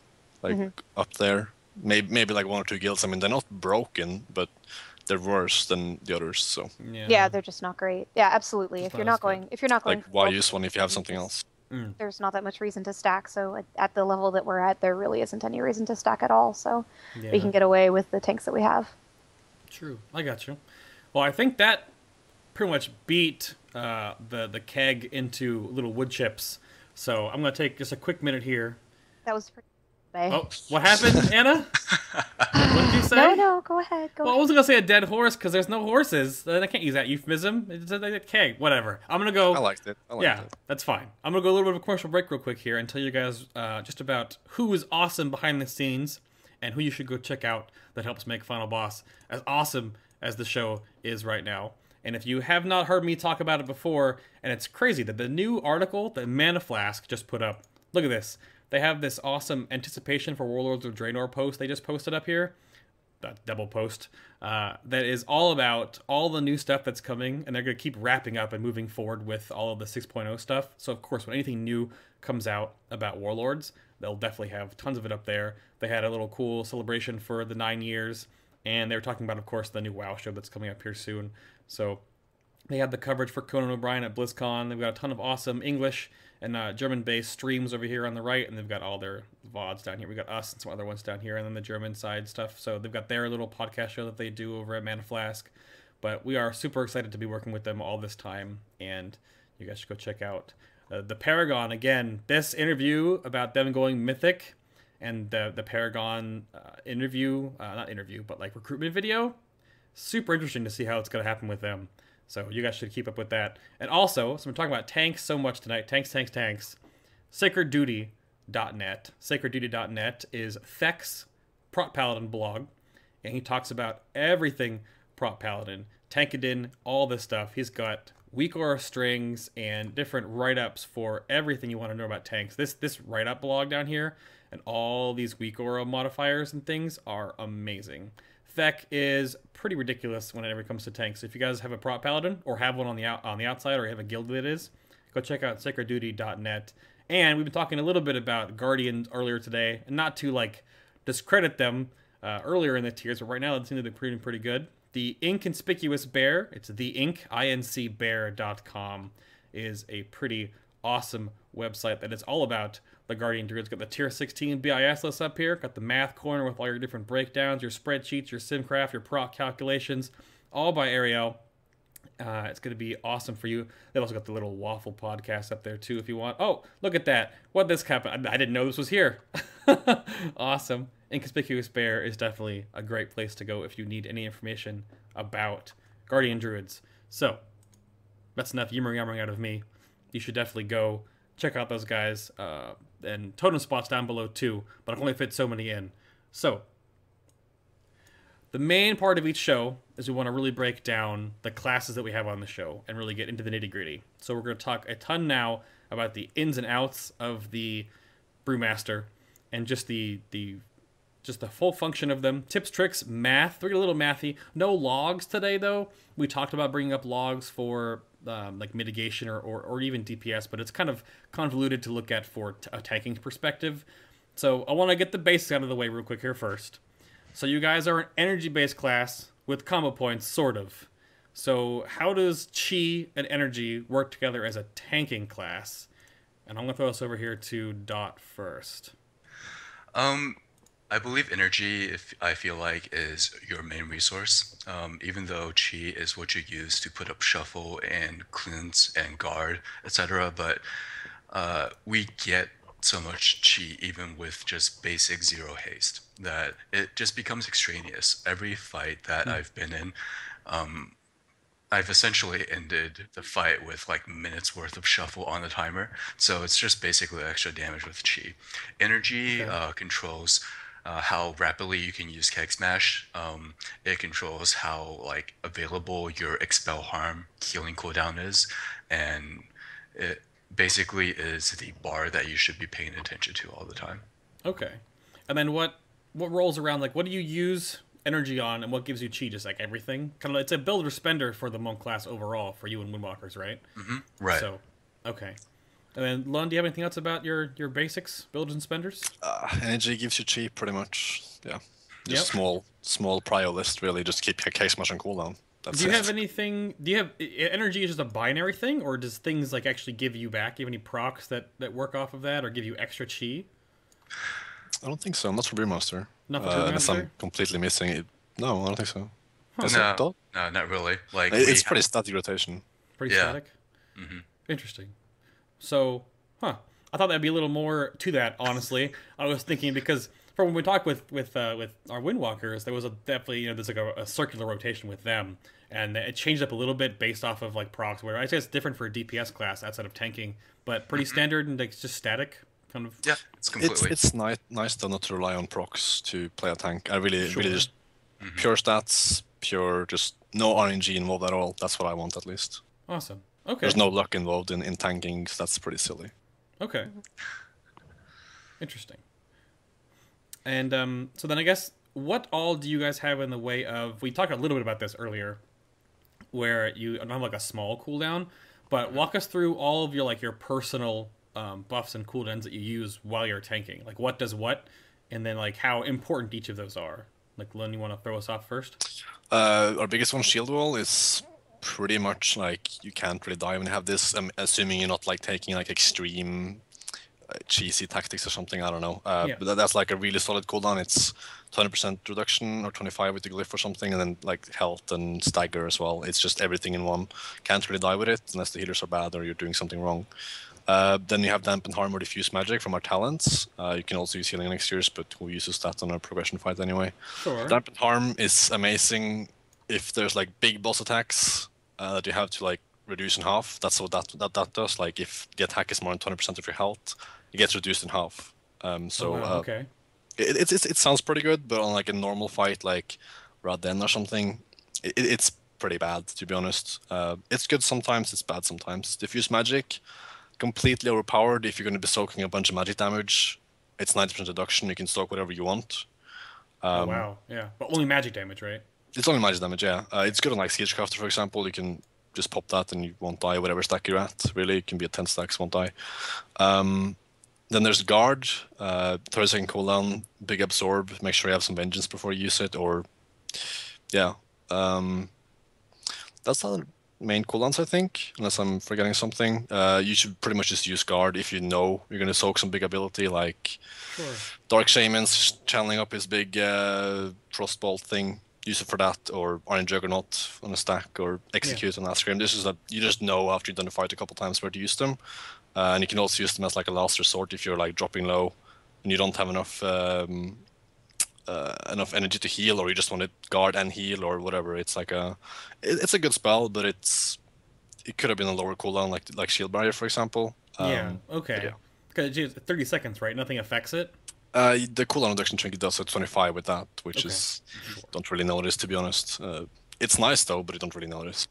like, up there. Maybe like one or two guilds. I mean, they're not broken, but they're worse than the others, so yeah, they're just not great. Yeah, absolutely. If you're not going, like, why use one if you have something else? There's not that much reason to stack. So at the level that we're at, there really isn't any reason to stack at all. So we can get away with the tanks that we have. True, I got you. Well, I think that pretty much beat the keg into little wood chips. So I'm gonna take just a quick minute here. That was pretty. Oh, what happened, Anna? What did you say? No, go ahead. I wasn't going to say a dead horse because there's no horses. Then I can't use that euphemism. It's a keg, whatever. I'm going to go... I liked it. That's fine. I'm going to go a little bit of a commercial break real quick here and tell you guys just about who is awesome behind the scenes and who you should go check out that helps make Final Boss as awesome as the show is right now. And if you have not heard me talk about it before, and it's crazy that the new article that Mana Flask just put up, look at this. They have this awesome anticipation for Warlords of Draenor post they just posted up here. That double post. That is all about all the new stuff that's coming, and they're going to keep wrapping up and moving forward with all of the 6.0 stuff. So, of course, when anything new comes out about Warlords, they'll definitely have tons of it up there. They had a little cool celebration for the 9 years, and they were talking about, of course, the new WoW show that's coming up here soon. So they had the coverage for Conan O'Brien at BlizzCon. They've got a ton of awesome English and German-based streams over here on the right, and they've got all their VODs down here. We got us and some other ones down here, and then the German side stuff. So they've got their little podcast show that they do over at Mana Flask. But we are super excited to be working with them all this time, and you guys should go check out the Paragon. Again, this interview about them going mythic and the Paragon not interview, but like recruitment video. Super interesting to see how it's going to happen with them. So you guys should keep up with that. And also, so we're talking about tanks so much tonight. Tanks. SacredDuty.net. SacredDuty.net is Thek's Prop Paladin blog. And he talks about everything Prop Paladin. Tankadin, all this stuff. He's got weak aura strings and different write-ups for everything you want to know about tanks. This write-up blog down here and all these weak aura modifiers and things are amazing. Thek is pretty ridiculous whenever it comes to tanks. If you guys have a prop paladin or have one on the outside or you have a guild that is, go check out sacredduty.net. And we've been talking a little bit about Guardians earlier today, and not to like discredit them earlier in the tiers, but right now it seems to be pretty good. The Inconspicuous Bear, it's the incbear.com, is a pretty awesome website that is all about the Guardian Druids. Got the tier 16 BIS list up here. Got the math corner with all your different breakdowns, your spreadsheets, your simcraft, your proc calculations, all by Ariel. It's going to be awesome for you. They've also got the little waffle podcast up there too if you want. Oh, look at that. What this happened? I didn't know this was here. Awesome. Inconspicuous Bear is definitely a great place to go if you need any information about Guardian Druids. So, that's enough yammering out of me. You should definitely go check out those guys. And totem spots down below too, but I can only fit so many in. So, the main part of each show is we want to really break down the classes that we have on the show and really get into the nitty-gritty. So we're going to talk a ton now about the ins and outs of the Brewmaster and just the full function of them. Tips, tricks, math. We're a little mathy. No logs today, though. We talked about bringing up logs for like mitigation or even DPS, but it's kind of convoluted to look at for a tanking perspective. So I want to get the basics out of the way real quick here first. So you guys are an energy-based class with combo points, sort of. So how does Chi and energy work together as a tanking class? And I'm going to throw this over here to Dot first. I believe energy, I feel like, is your main resource. Even though chi is what you use to put up shuffle and cleanse and guard, etc. But we get so much chi even with just basic 0 haste that it just becomes extraneous. Every fight that I've been in, I've essentially ended the fight with like minutes worth of shuffle on the timer. So it's just basically extra damage with chi. Energy controls how rapidly you can use keg smash. It controls how like available your expel harm healing cooldown is, and it basically is the bar that you should be paying attention to all the time. Okay, and then what rolls around? Like, what do you use energy on, and what gives you chi? Just like everything, kind of. It's a builder spender for the monk class overall for you and Windwalkers, right? Mm-hmm. Right. So, okay. And then, Lund, do you have anything else about your basics, builds and spenders? Energy gives you chi, pretty much. Yeah. Just small prio list, really. Just keep keg smash on cooldown. That's do you have anything? Do you have energy is just a binary thing, or does things like actually give you back? Do you have any procs that work off of that, or give you extra chi? I don't think so. Not for Brewmaster. Not for Brewmaster? Unless I'm completely missing it. No, I don't think so. No, not really. Like it's pretty static rotation. Pretty static. Mm-hmm. Interesting. So, I thought that'd be a little more to that. Honestly, I was thinking because from when we talked with our Windwalkers, there was definitely there's like a circular rotation with them, and it changed up a little bit based off of like procs. Where I say it's different for a DPS class outside of tanking, but pretty standard and like just static kind of. Yeah, it's completely. It's nice though not to rely on procs to play a tank. I really just pure stats, pure just no RNG involved at all. That's what I want at least. Awesome. Okay. There's no luck involved in tanking, so that's pretty silly. Okay. Interesting. And so then I guess what all do you guys have in the way of? We talked a little bit about this earlier, where you don't have like a small cooldown, but walk us through all of your personal buffs and cooldowns that you use while you're tanking. Like what does what, and then like how important each of those are. Like Lynn, you want to throw us off first? Our biggest one, Shield Wall, is pretty much like you can't really die when you have this. I'm assuming you're not like taking like extreme cheesy tactics or something. I don't know. But that's like a really solid cooldown. It's 20% reduction or 25 with the glyph or something, and then like health and stagger as well. It's just everything in one. Can't really die with it unless the healers are bad or you're doing something wrong. Then you have Dampen Harm or Diffuse Magic from our talents. You can also use Healing Elixirs, but who uses that on a progression fight anyway? Sure. Dampen Harm is amazing if there's like big boss attacks that you have to like reduce in half. That's what that does. Like if the attack is more than 20% of your health, it gets reduced in half. Okay. It sounds pretty good, but on like a normal fight like Raden or something, it's pretty bad, to be honest. It's good sometimes, it's bad sometimes. Diffuse Magic, completely overpowered if you're going to be soaking a bunch of magic damage. It's 90% reduction, you can soak whatever you want. Oh, wow, yeah. But only magic damage, right? It's only magic damage, yeah. It's good on like Siegecrafter, for example. You can just pop that and you won't die whatever stack you're at. Really, it can be at 10 stacks, won't die. Then there's Guard, 30-second cooldown, big absorb. Make sure you have some Vengeance before you use it, or yeah. That's the main cooldowns, I think, unless I'm forgetting something. You should pretty much just use Guard if you know you're going to soak some big ability, like Dark Shaman's channeling up his big Frostbolt thing. Use it for that, or Iron Juggernaut on a stack, or Execute on that scream. This is that you just know after you've done the fight a couple times where to use them. And you can also use them as like a last resort if you're like dropping low and you don't have enough enough energy to heal, or you just want to guard and heal or whatever. It's like it's a good spell, but it could have been a lower cooldown, like Shield Barrier, for example. Okay. Because 30 seconds, right? Nothing affects it. The cooldown reduction trinket does a 25 with that, which Okay. is don't really notice, to be honest. It's nice though, but you don't really notice.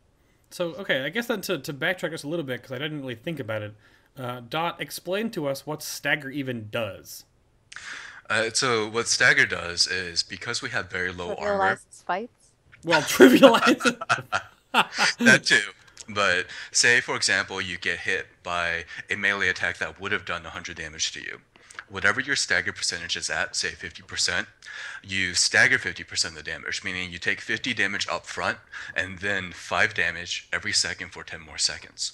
So, okay, I guess then to backtrack just a little bit, because I didn't really think about it, Dot, explain to us what Stagger even does. So what Stagger does is, because we have very low armor, Trivializes fights. Well, trivialize it. that too. But say, for example, you get hit by a melee attack that would have done 100 damage to you. Whatever your stagger percentage is at, say 50%, you stagger 50% of the damage, meaning you take 50 damage up front and then 5 damage every second for 10 more seconds.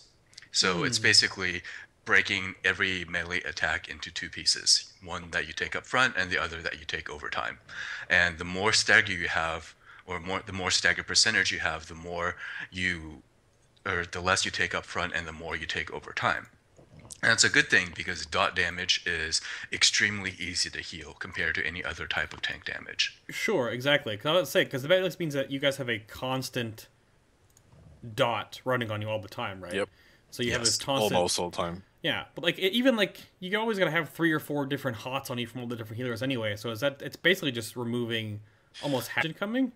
So it's basically breaking every melee attack into 2 pieces, one that you take up front and the other that you take over time. And the more stagger you have, or the more stagger percentage you have, the less you take up front and the more you take over time. And it's a good thing because dot damage is extremely easy to heal compared to any other type of tank damage. Sure, exactly. Because I was say, because the balance means that you guys have a constant dot running on you all the time, right? Yep. So you have this constant. Almost all the time. Yeah, but like even like you always gotta have 3 or 4 different hots on you from all the different healers anyway. So it's basically just removing almost half incoming.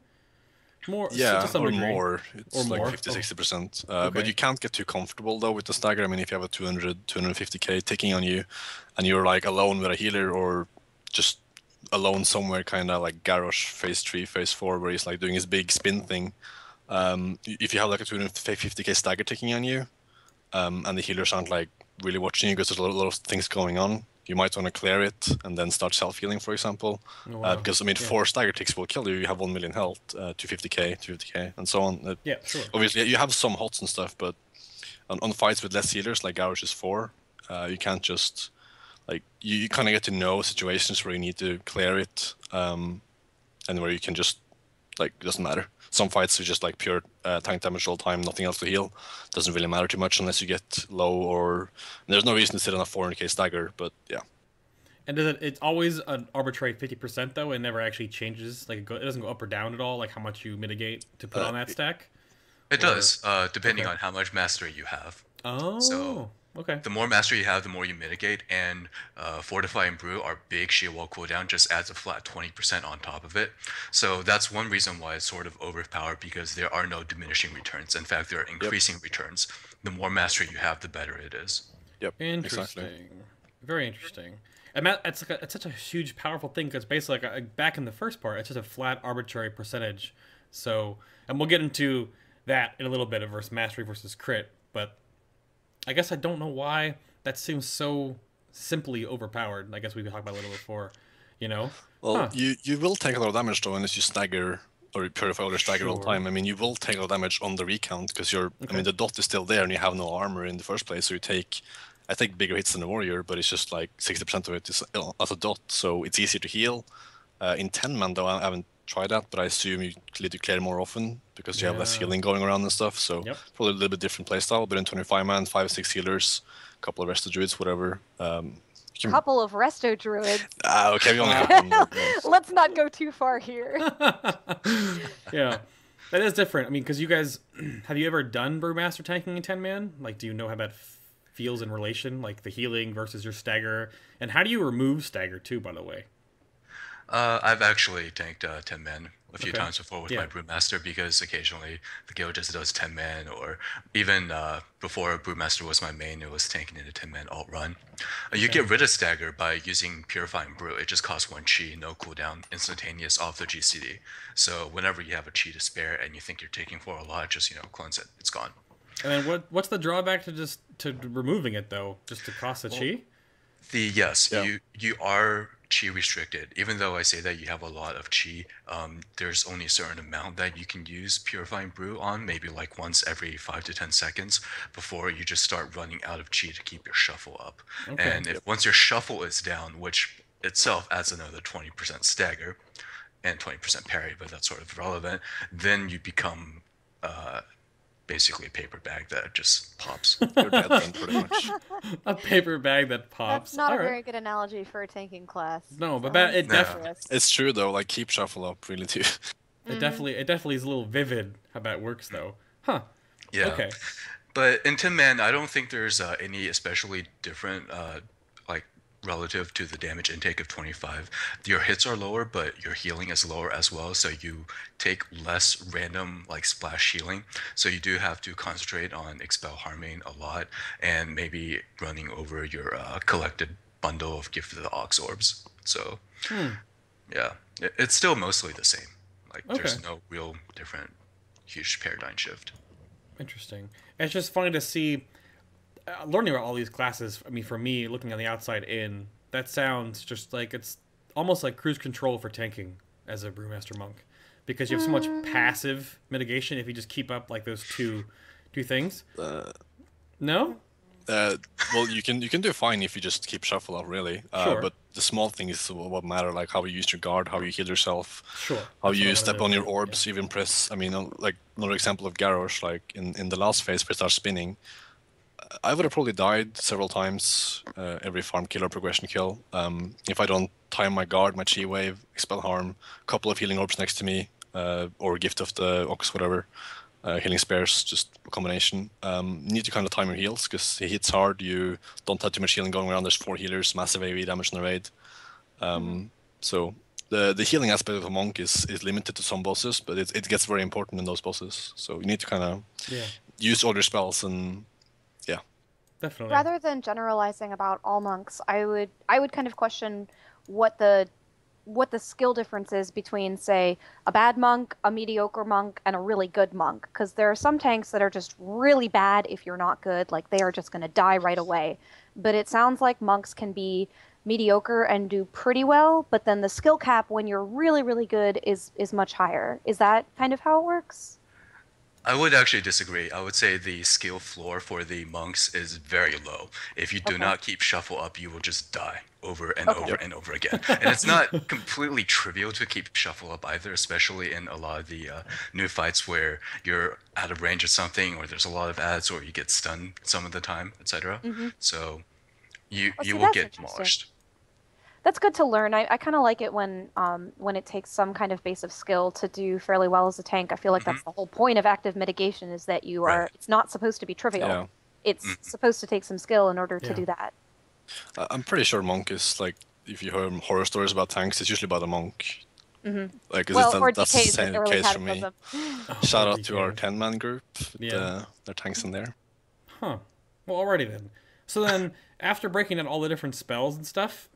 More, Yeah, to some or degree. more. It's Or like more. 50-60%. Okay. But you can't get too comfortable though with the stagger. I mean, if you have a 250k ticking on you, and you're like alone with a healer, or just alone somewhere, kind of like Garrosh phase 3, phase 4, where he's like doing his big spin thing. If you have like a 250k stagger ticking on you, and the healers aren't like really watching you because there's a lot of things going on, you might want to clear it and then start self-healing, for example. Oh, wow. Because, I mean, Yeah. 4 stagger ticks will kill you. You have 1 million health, 250k, and so on. Yeah, sure. Obviously, you have some hots and stuff, but on fights with less healers, like Garrosh is 4, you can't just... Like, you kind of get to know situations where you need to clear it, and where you can just... Like, it doesn't matter. Some fights are just like pure tank damage all the time, nothing else to heal. Doesn't really matter too much unless you get low, or there's no reason to sit on a 400k stagger. But yeah, And it's always an arbitrary 50% though. It never actually changes. Like it doesn't go up or down at all. Like how much you mitigate to put on that stack. It does, depending okay. on how much mastery you have. Oh. So, okay. The more mastery you have, the more you mitigate, and Fortify and Brew, our big shield wall cooldown, just adds a flat 20% on top of it. So that's one reason why it's sort of overpowered, because there are no diminishing returns. In fact, there are increasing returns. The more mastery you have, the better it is. yep, Interesting. exactly. Very interesting. And that, it's such a huge, powerful thing because basically, like, back in the first part, it's just a flat, arbitrary percentage. So, and we'll get into that in a little bit of versus mastery versus crit, but I guess I don't know why that seems so simply overpowered. I guess we talked about it a little before, you know? Well, you will take a lot of damage though unless you stagger or you purify or stagger all the Sure. time. I mean, you will take a lot of damage on the recount because you're. I mean, the dot is still there and you have no armor in the first place, so you take. I take bigger hits than the warrior, but it's just like 60% of it is as a dot, so it's easier to heal. In 10 man though, I haven't tried that, but I assume you need to clear more often because you have less Yeah. healing going around and stuff. So Yep. probably a little bit different playstyle. But in 25 man, 5-6 healers, a couple of rested druids, whatever. Couple of resto druids. Okay, we only have one. Let's not go too far here. Yeah. That is different. I mean, because you guys, have you ever done Brewmaster tanking in 10 man? Like, do you know how that feels in relation? Like the healing versus your stagger? And how do you remove stagger too, by the way? I've actually tanked 10 men a few Okay. times before with Yeah. my Brewmaster, because occasionally the guild just does 10 men, or even before Brewmaster was my main, it was tanking in a 10 man alt run. You get rid of stagger by using Purifying Brew. It just costs 1 chi, no cooldown, instantaneous off the GCD. So whenever you have a chi to spare and you think you're taking for a lot, just cleanse it. It's gone. And then what's the drawback to removing it though? Just to cost the chi? Yes, Yeah. you are chi restricted. Even though I say that you have a lot of chi, there's only a certain amount that you can use Purifying Brew on, maybe like once every 5 to 10 seconds, before you just start running out of chi to keep your shuffle up. Okay. And if once your shuffle is down, which itself adds another 20% stagger and 20% parry, but that's sort of irrelevant, then you become basically a paper bag that just pops. You're dead then, pretty much. A paper bag that pops. That's not a All right. very good analogy for a tanking class. No, but Sounds it dangerous. It's true though. Like keep shuffle up, really too. It definitely is a little vivid how that works though. Huh. Yeah. Okay. But in 10 man, I don't think there's any especially different like relative to the damage intake of 25. Your hits are lower, but your healing is lower as well, so you take less random like splash healing. So you do have to concentrate on expel harming a lot, and maybe running over your collected bundle of Gift of the Ox orbs. So yeah, it's still mostly the same. Like there's no real different huge paradigm shift. Interesting. It's just funny to see learning about all these classes. I mean, for me, looking on the outside in, that sounds just like it's almost like cruise control for tanking as a Brewmaster monk, because you have so much passive mitigation if you just keep up like those two things. No. Well, you can do fine if you just keep shuffle up, really. Sure. But the small things what matter, like how you use your guard, how you heal yourself, Sure. how That's what I you wanted step to on your know. orbs, even press. I mean, like another example of Garrosh, like in the last phase, where it starts spinning. I would have probably died several times every farm kill or progression kill if I don't time my guard, my chi wave, expel harm, couple of healing orbs next to me, or gift of the ox, whatever. Healing spares, just a combination. You need to kind of time your heals, because he hits hard, you don't have too much healing going around, there's 4 healers, massive AoE damage in the raid. So the healing aspect of a monk is limited to some bosses, but it gets very important in those bosses. So you need to kind of use all your spells, and yeah. Definitely. Rather than generalizing about all monks, I would kind of question what the skill difference is between, say, a bad monk, a mediocre monk, and a really good monk. Because there are some tanks that are just really bad if you're not good, like they are just going to die right away. But it sounds like monks can be mediocre and do pretty well, but then the skill cap when you're really, really good is much higher. Is that kind of how it works? I would actually disagree. I would say the skill floor for the monks is very low. If you do not keep shuffle up, you will just die over and over and over again. And it's not completely trivial to keep shuffle up either, especially in a lot of the new fights where you're out of range of something, or there's a lot of ads, or you get stunned some of the time, etc. So you will get demolished. That's good to learn. I kind of like it when it takes some kind of base of skill to do fairly well as a tank. I feel like that's the whole point of active mitigation, is that you are. It's not supposed to be trivial. Yeah. It's supposed to take some skill in order to do that. I'm pretty sure monk is like, if you hear horror stories about tanks, it's usually about a monk. Like, Or that's the DKs same early case for me. cataclysm. Shout out to our 10-man group. Yeah. There are tanks in there. Huh. Well, alrighty then. So then, after breaking down all the different spells and stuff,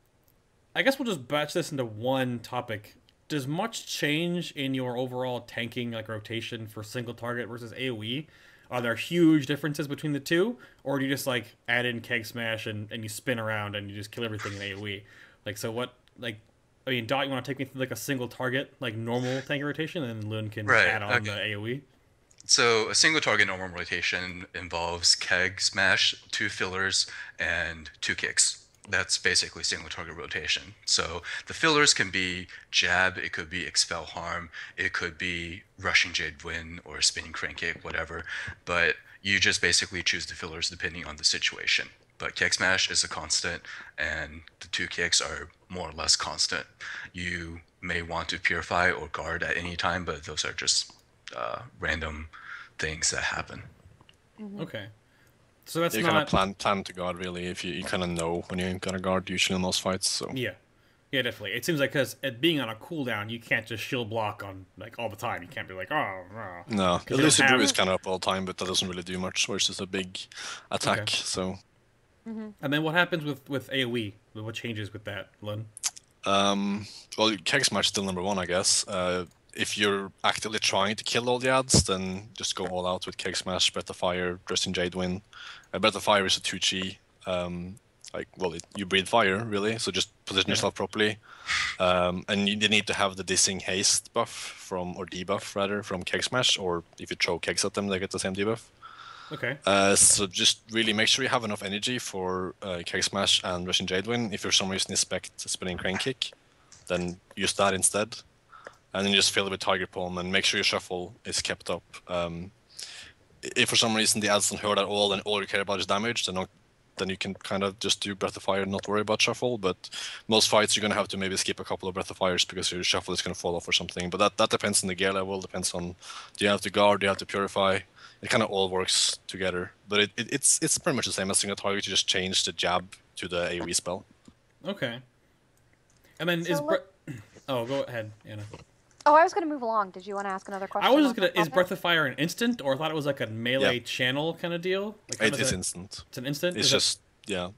I guess we'll just batch this into one topic. Does much change in your overall tanking like rotation for single target versus AoE? Are there huge differences between the two? Or do you just like add in keg smash and you spin around and you just kill everything in AoE? Like, so what, like, I mean, Daught, you want to take me through like a single target, like normal tanking rotation, and then Luun can add on the AoE? So a single target normal rotation involves keg smash, 2 fillers, and 2 kicks. That's basically single target rotation. So the fillers can be jab, it could be expel harm, it could be rushing jade wind or spinning crane kick, whatever. But you just basically choose the fillers depending on the situation. But kick smash is a constant, and the 2 kicks are more or less constant. You may want to purify or guard at any time, but those are just random things that happen. Okay. So that's you not... kind of plan to guard, really, if you kind of know when you're going to guard usually in most fights. So Yeah, definitely. It seems like because it being on a cooldown, you can't just shield block on like all the time. You can't be like, oh. No, the Lucid Brew is kind of up all the time, but that doesn't really do much, where it's just a big attack. Okay. So. And then what happens with AoE? What changes with that, Luun? Well, keg smash is still number 1, I guess. If you're actively trying to kill all the ads, then just go all out with keg smash, breath of fire, dressing jade wind. Breath of fire is a 2 chi. You breathe fire, really, so just position yourself properly. And you need to have the dissing haste buff or debuff rather, from keg smash, or if you throw kegs at them, they get the same debuff. Okay. So just really make sure you have enough energy for keg smash and rushing jade wind. If for some reason you expect spinning crane kick, then use that instead. And then you just fill it with Tiger Palm and make sure your shuffle is kept up. If for some reason the ads don't hurt at all and all you care about is damage, then you can kind of just do Breath of Fire and not worry about shuffle. But most fights you're going to have to maybe skip a couple of Breath of Fires because your shuffle is going to fall off or something. But that depends on the gear level, depends on, do you have to guard, do you have to purify? It kind of all works together. But it's pretty much the same as single target, you just change the jab to the AoE spell. Okay. And then So oh, go ahead, Anna. Oh, I was going to move along. Did you want to ask another question? I was just on gonna. that Is topic? Breath of Fire an instant, or I thought it was like a melee channel kind of deal? Like, It is instant. It's an instant. It's just cone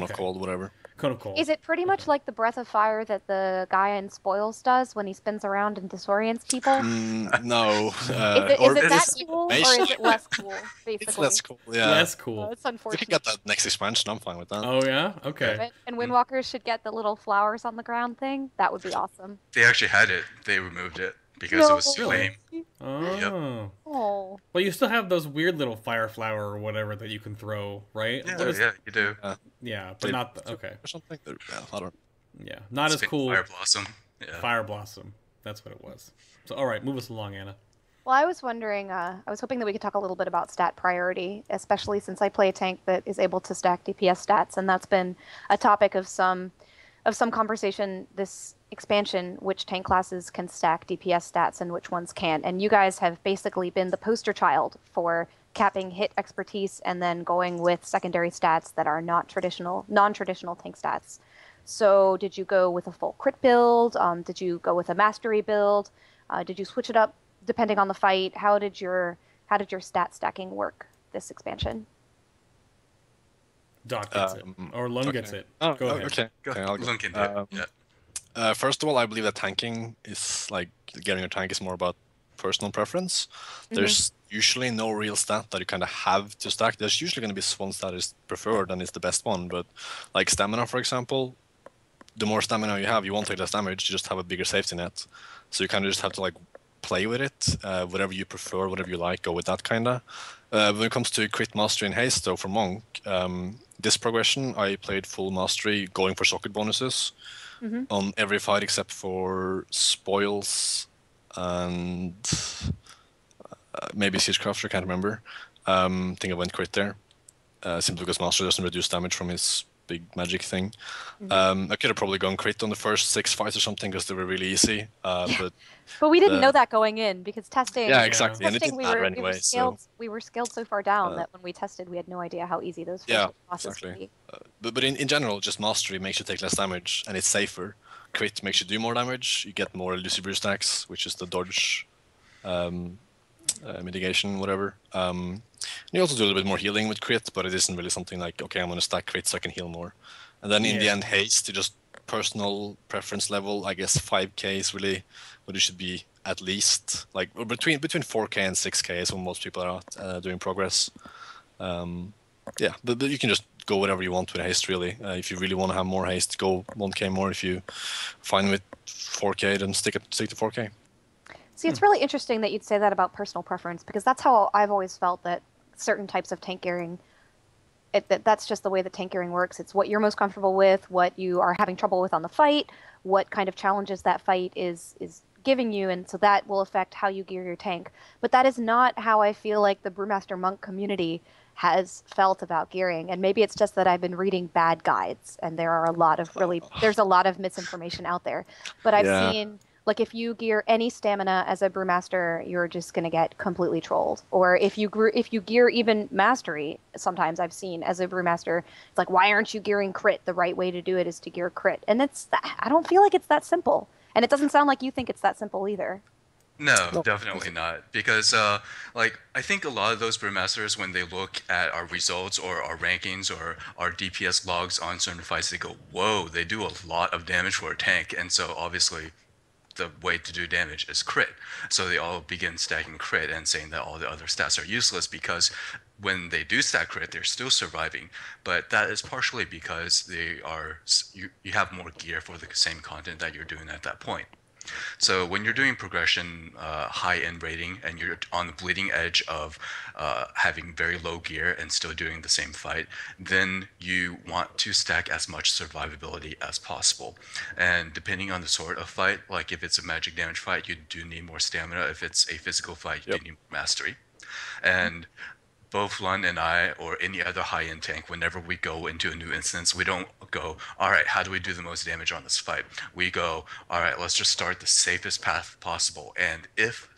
of Okay. cold, whatever. Cone of Cold. Is it pretty much like the Breath of Fire that the guy in Spoils does when he spins around and disorients people? No. Is it that cool, or information. is it less cool, basically? It's less cool. Yeah. Less Oh, cool? it's We unfortunate. can get that next expansion. I'm fine with that. Oh yeah. Okay. And Windwalkers should get the little flowers on the ground thing. That would be awesome. They actually had it. They removed it because it was too No. lame. Oh. Oh. But you still have those weird little fire flower or whatever that you can throw, right? Yeah, What is- yeah, you do. Yeah, but They- not okay. Or something. I don't. Yeah, not as Spin cool. Fire Blossom. Yeah. Fire Blossom. That's what it was. So all right, move us along, Anna. Well, I was wondering, I was hoping that we could talk a little bit about stat priority, especially since I play a tank that is able to stack DPS stats, and that's been a topic of some conversation this expansion, which tank classes can stack DPS stats and which ones can't. And you guys have basically been the poster child for capping hit expertise and then going with secondary stats that are non-traditional tank stats. So did you go with a full crit build? Did you go with a mastery build? Did you switch it up depending on the fight? How did your stat stacking work this expansion? Doc gets it, or Lun gets it. Oh, Go ahead. Okay. Go Okay, ahead. I'll go. Lun can do it. Yeah. First of all, I believe that tanking is like getting your tank is more about personal preference. There's usually no real stat that you kind of have to stack. There's usually going to be one stat is preferred and is the best one. But like stamina, for example, the more stamina you have, you won't take less damage. You just have a bigger safety net. So you kind of just have to like play with it. Whatever you prefer, whatever you like, go with that kind of. When it comes to crit mastery and haste, though, for Monk, this progression, I played full mastery, going for socket bonuses on every fight except for spoils and maybe Siegecrafter, I can't remember. I think I went crit there, simply because Master doesn't reduce damage from his big magic thing. I could have probably gone crit on the first 6 fights or something because they were really easy. But we didn't know that going in because testing. Yeah, exactly. And it Testing, didn't matter anyway. we were scaled so far down that when we tested, we had no idea how easy those first bosses would be. But in general, just mastery makes you take less damage and it's safer. Crit makes you do more damage. You get more elusive brew stacks, which is the dodge mitigation, whatever. You also do a little bit more healing with crit, but it isn't really something like, okay, I'm going to stack crit so I can heal more. And then in the end, haste, to just personal preference level, I guess 5k is really what it should be at least. Like between 4k and 6k is when most people are at doing progress. Yeah, but you can just go whatever you want with haste, really. If you really want to have more haste, go 1k more. If you find with 4k, then stick to 4k. See, it's really interesting that you'd say that about personal preference because that's how I've always felt that certain types of tank gearing, that's just the way that tank gearing works. It's what you're most comfortable with, what you are having trouble with on the fight, what kind of challenges that fight is giving you, and so that will affect how you gear your tank. But that is not how I feel like the Brewmaster Monk community has felt about gearing, and maybe it's just that I've been reading bad guides, and there's a lot of misinformation out there. But I've seen, like, if you gear any stamina as a brewmaster, you're just going to get completely trolled. Or if you gear even mastery, sometimes I've seen as a brewmaster, it's like, why aren't you gearing crit? The right way to do it is to gear crit, and I don't feel like it's that simple, and it doesn't sound like you think it's that simple either. No, definitely not. Because, I think a lot of those brewmasters, when they look at our results or our rankings or our DPS logs on certain fights, they go, whoa, they do a lot of damage for a tank. And so, obviously, the way to do damage is crit. So they all begin stacking crit and saying that all the other stats are useless because when they do stack crit, they're still surviving. But that is partially because you have more gear for the same content that you're doing at that point. So when you're doing progression, high-end rating, and you're on the bleeding edge of having very low gear and still doing the same fight, then you want to stack as much survivability as possible. And depending on the sort of fight, like if it's a magic damage fight, you do need more stamina. If it's a physical fight, you need mastery. And both Lun and I, or any other high-end tank, whenever we go into a new instance, we don't go, all right, how do we do the most damage on this fight? We go, all right, let's just start the safest path possible. And if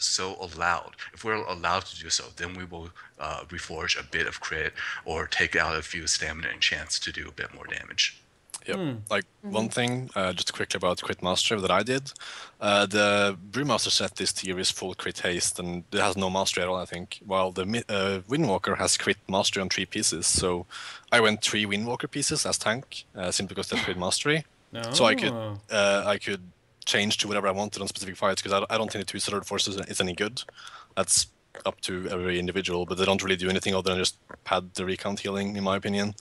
we're allowed to do so, then we will reforge a bit of crit or take out a few stamina and chance to do a bit more damage. Yep. Like one thing, just quickly about crit mastery that I did. The Brewmaster set this tier is full crit haste and it has no mastery at all, I think. While the Windwalker has crit mastery on 3 pieces. So I went 3 Windwalker pieces as tank, simply because that's crit mastery. So I could change to whatever I wanted on specific fights because I don't think the 2 Sword Forces is any good. That's up to every individual, but they don't really do anything other than just pad the recount healing, in my opinion.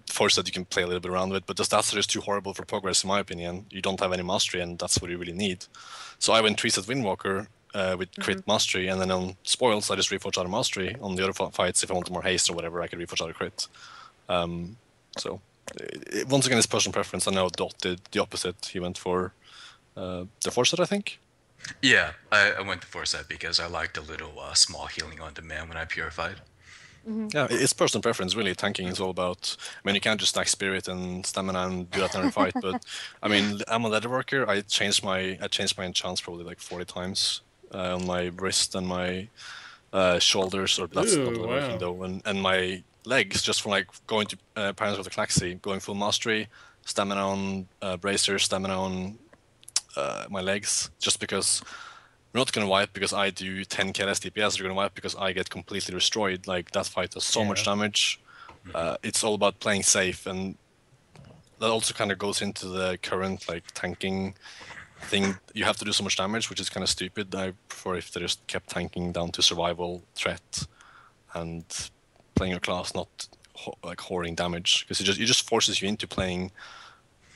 Force that you can play a little bit around with, but the stats are just too horrible for progress, in my opinion. You don't have any mastery, and that's what you really need. So I went 3-set Windwalker with crit mastery, and then on spoils, I just reforged out of mastery. On the other fights, if I wanted more haste or whatever, I could reforge out of crit. So once again, it's personal preference. I know Daught did the opposite. He went for the 4-set, I think. Yeah, I went to 4-set because I liked a little small healing on demand when I purified. Yeah, it's personal preference, really. Tanking is all about... I mean, you can't just stack spirit and stamina and do that in every fight, but... I mean, I'm a leatherworker. I changed my enchants probably like 40 times on my wrist and my shoulders, or that's not leatherworking though, and my legs, just from like going to Parents of the Claxi, going full mastery, stamina on bracers, stamina on my legs, just because we're not going to wipe because I do 10 KS DPS, we're going to wipe because I get completely destroyed. Like, that fight does so much damage. It's all about playing safe, and that also kind of goes into the current like tanking thing. You have to do so much damage, which is kind of stupid. I prefer if they just kept tanking down to survival threat and playing your class, not like hoarding damage, because it just forces you into playing.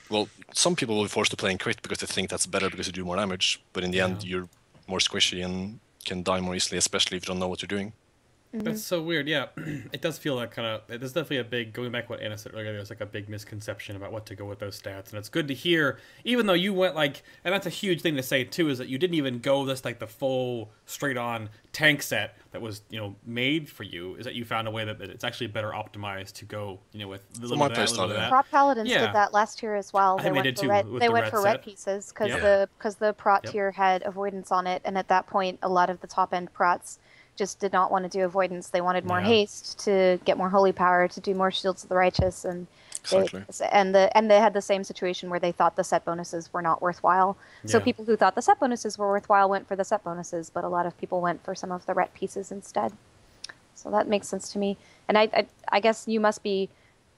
Well, some people will be forced to play in crit because they think that's better because you do more damage, but in the end, you're more squishy and can die more easily, especially if you don't know what you're doing. That's so weird, yeah. It does feel like there's definitely a big, going back to what Anna said earlier, there's like a big misconception about what to go with those stats. And it's good to hear, even though you went like, and that's a huge thing to say too, is that you didn't even go this like the full straight on tank set that was, made for you, is that you found a way that it's actually better optimized to go, with a little bit of that. Prot Paladins did that last year as well. They went for red pieces because the Prot tier had avoidance on it, and at that point a lot of the top end Prots just did not want to do avoidance. They wanted more haste to get more holy power, to do more shields of the righteous, and they had the same situation where they thought the set bonuses were not worthwhile. So people who thought the set bonuses were worthwhile went for the set bonuses, but a lot of people went for some of the ret pieces instead. So that makes sense to me. And I guess you must be,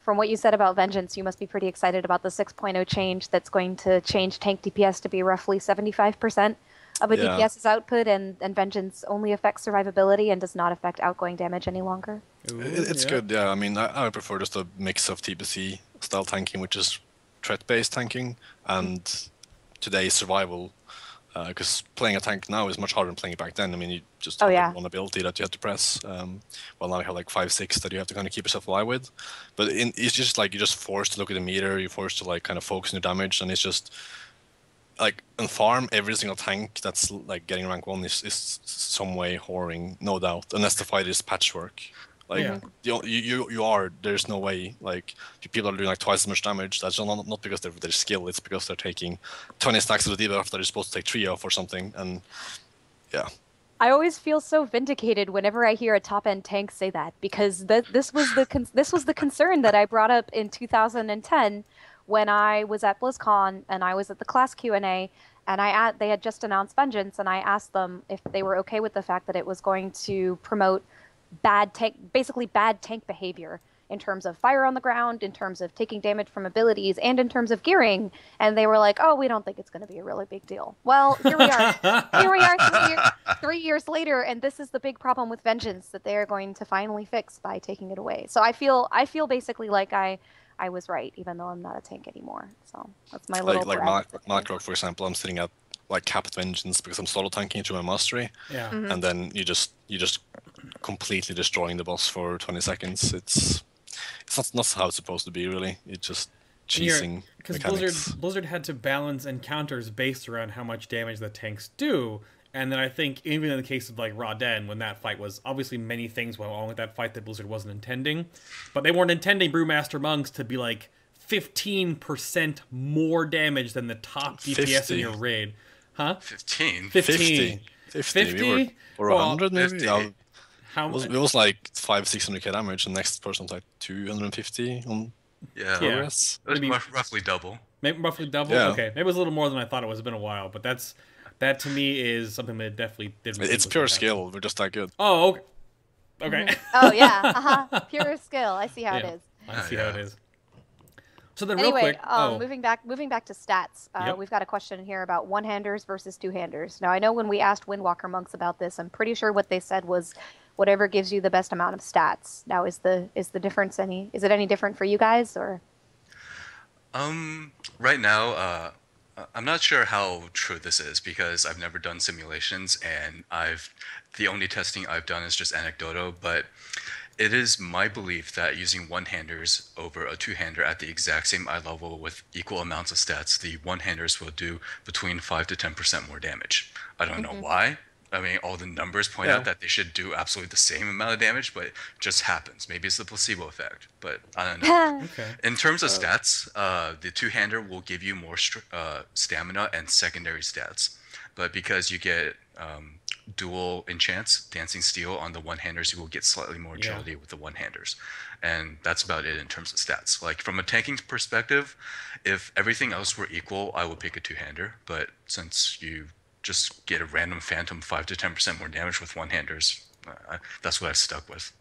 from what you said about Vengeance, you must be pretty excited about the 6.0 change that's going to change tank DPS to be roughly 75% of a DPS's output, and Vengeance only affects survivability and does not affect outgoing damage any longer. It's good, yeah. I mean, I prefer just a mix of TPC style tanking, which is threat-based tanking, and today's survival, because playing a tank now is much harder than playing it back then. I mean, you just have one ability that you have to press. Well, now you have like 5-6 that you have to kind of keep yourself alive with. But it's just like you're just forced to look at the meter, you're forced to like kind of focus on your damage, and it's just... Like, on farm, every single tank that's like getting rank 1 is some way whoring, no doubt, unless the fight is patchwork. Like, there's no way, like, people are doing like twice as much damage. That's not because they're skill, it's because they're taking 20 stacks of the debuff that you're supposed to take 3 off or something, and I always feel so vindicated whenever I hear a top-end tank say that, because this was the concern that I brought up in 2010 when I was at BlizzCon and I was at the class Q&A, and they had just announced Vengeance, and I asked them if they were okay with the fact that it was going to promote bad tank behavior in terms of fire on the ground, in terms of taking damage from abilities, and in terms of gearing. And they were like, "Oh, we don't think it's going to be a really big deal." Well, here we are. Here we are 3 years later, and this is the big problem with Vengeance that they are going to finally fix by taking it away. So I feel basically like I was right, even though I'm not a tank anymore. So that's my little... Like Macro, for example, I'm sitting at like capped Vengeance because I'm solo tanking through my mastery. Yeah. And then you just completely destroying the boss for 20 seconds. It's not how it's supposed to be, really. It's just cheesing mechanics. Because Blizzard had to balance encounters based around how much damage the tanks do. And then I think even in the case of like Raw Den, when that fight was obviously many things went wrong with that fight that Blizzard wasn't intending, but they weren't intending Brewmaster monks to be like 15% more damage than the top DPS in your raid, huh? 15. 50. 50. Or 100 maybe. 50. It was like 500-600k damage, and next person was like 250 on Yeah. progress. It was Maybe- roughly double. Maybe roughly double. Yeah. Okay, maybe it was a little more than I thought it was. It's been a while, but that to me is something that definitely didn't. It's pure skill. We're just that good. Oh, okay. Okay. Oh yeah, pure skill. I see how it Yeah. is. I see how it Yeah. is. So then, Anyway, real quick, moving back to stats. Yep. We've got a question here about one-handers versus two-handers. Now, I know when we asked Windwalker monks about this, I'm pretty sure what they said was whatever gives you the best amount of stats. Now, is the difference is it any different for you guys or? Right now, I'm not sure how true this is because I've never done simulations and the only testing I've done is just anecdotal, but it is my belief that using one-handers over a two-hander at the exact same eye level with equal amounts of stats, the one-handers will do between 5 to 10% more damage. I don't know why. I mean, all the numbers point out that they should do absolutely the same amount of damage, but it just happens. Maybe it's the placebo effect, but I don't know. okay. In terms of stats, the two-hander will give you more stamina and secondary stats. But because you get dual enchants, Dancing Steel on the one-handers, you will get slightly more agility with the one-handers. And that's about it in terms of stats. Like, from a tanking perspective, if everything else were equal, I would pick a two-hander. But since you just get a random phantom 5 to 10% more damage with one-handers, that's what I stuck with.